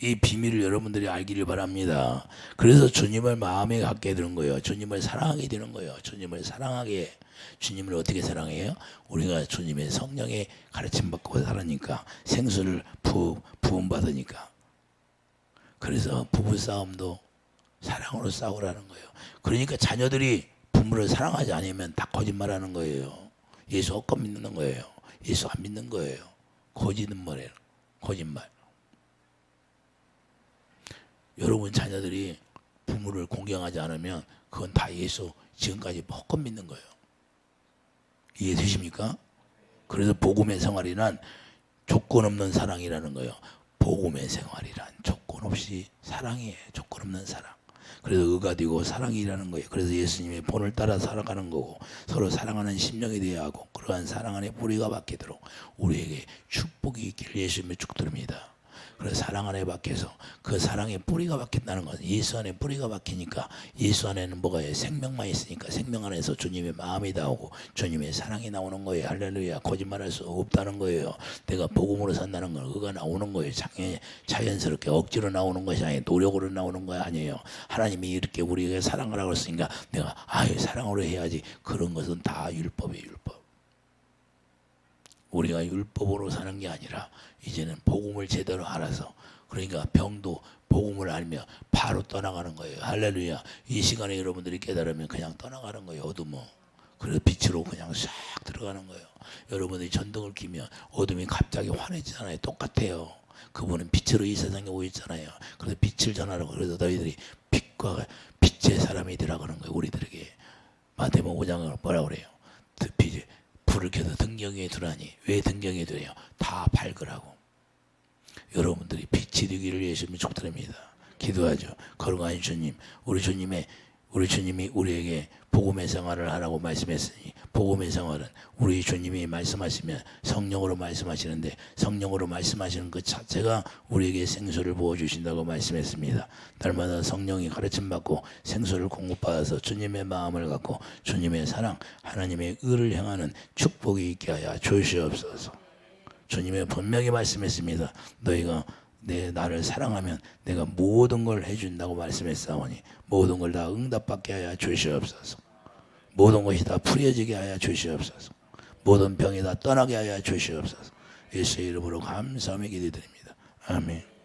이 비밀을 여러분들이 알기를 바랍니다. 그래서 주님을 마음에 갖게 되는 거예요. 주님을 사랑하게 되는 거예요. 주님을 사랑하게. 주님을 어떻게 사랑해요? 우리가 주님의 성령의 가르침 받고 살으니까 생수를 부음받으니까. 그래서 부부싸움도 사랑으로 싸우라는 거예요. 그러니까 자녀들이 부모를 사랑하지 않으면 다 거짓말하는 거예요. 예수 헛것 믿는 거예요. 예수 안 믿는 거예요. 거짓말이에요. 거짓말. 여러분 자녀들이 부모를 공경하지 않으면 그건 다 예수 지금까지 헛것 믿는 거예요. 이해되십니까? 그래서 복음의 생활이란 조건 없는 사랑이라는 거예요. 복음의 생활이란 조건 없이 사랑이에요. 조건 없는 사랑. 그래서 의가 되고 사랑이라는 거예요. 그래서 예수님의 본을 따라 살아가는 거고 서로 사랑하는 심령이 되어야 하고 그러한 사랑 안에 뿌리가 박히도록 우리에게 축복이 있기를 예수님의 축드립니다. 그래서 사랑 안에 박혀서 그 사랑에 뿌리가 박힌다는 것은 예수 안에 뿌리가 박히니까 예수 안에는 뭐가 있어요? 생명만 있으니까 생명 안에서 주님의 마음이 나오고 주님의 사랑이 나오는 거예요. 할렐루야. 거짓말할 수 없다는 거예요. 내가 복음으로 산다는 건 의가 나오는 거예요. 자연스럽게 억지로 나오는 것이 아니에요. 노력으로 나오는 거 아니에요. 하나님이 이렇게 우리에게 사랑하라고 했으니까 내가 사랑으로 해야지. 그런 것은 다 율법이에요. 율법. 우리가 율법으로 사는 게 아니라 이제는 복음을 제대로 알아서, 그러니까 병도 복음을 알며 바로 떠나가는 거예요. 할렐루야. 이 시간에 여러분들이 깨달으면 그냥 떠나가는 거예요. 어둠은. 그래서 빛으로 그냥 싹 들어가는 거예요. 여러분들이 전등을 켜면 어둠이 갑자기 환해지잖아요. 똑같아요. 그분은 빛으로 이 세상에 오셨잖아요. 그래서 빛을 전하라고. 그래서 너희들이 빛과 빛의 사람이 되라 그러는 거예요. 우리들에게. 마태복음 5장을 뭐라 그래요? 불을 켜서 등경에 두라니. 왜 등경에 두래요? 다 밝으라고. 여러분들이 빛이 되기를 예수님이 축복드립니다. 기도하죠. 거룩한 주님, 우리 주님이 우리에게 복음의 생활을 하라고 말씀했으니, 복음의 생활은 우리 주님이 말씀하시면 성령으로 말씀하시는데, 성령으로 말씀하시는 그 자체가 우리에게 생수를 부어주신다고 말씀했습니다. 날마다 성령이 가르침받고 생수를 공급받아서 주님의 마음을 갖고 주님의 사랑, 하나님의 의를 향하는 축복이 있게 하여 주시옵소서. 주님의 분명히 말씀했습니다. 너희가 나를 사랑하면 내가 모든 걸 해준다고 말씀했사오니 모든 걸 다 응답받게 하여 주시옵소서. 모든 것이 다 풀어지게 하여 주시옵소서. 모든 병이 다 떠나게 하여 주시옵소서. 예수의 이름으로 감사하며 기도드립니다. 아멘.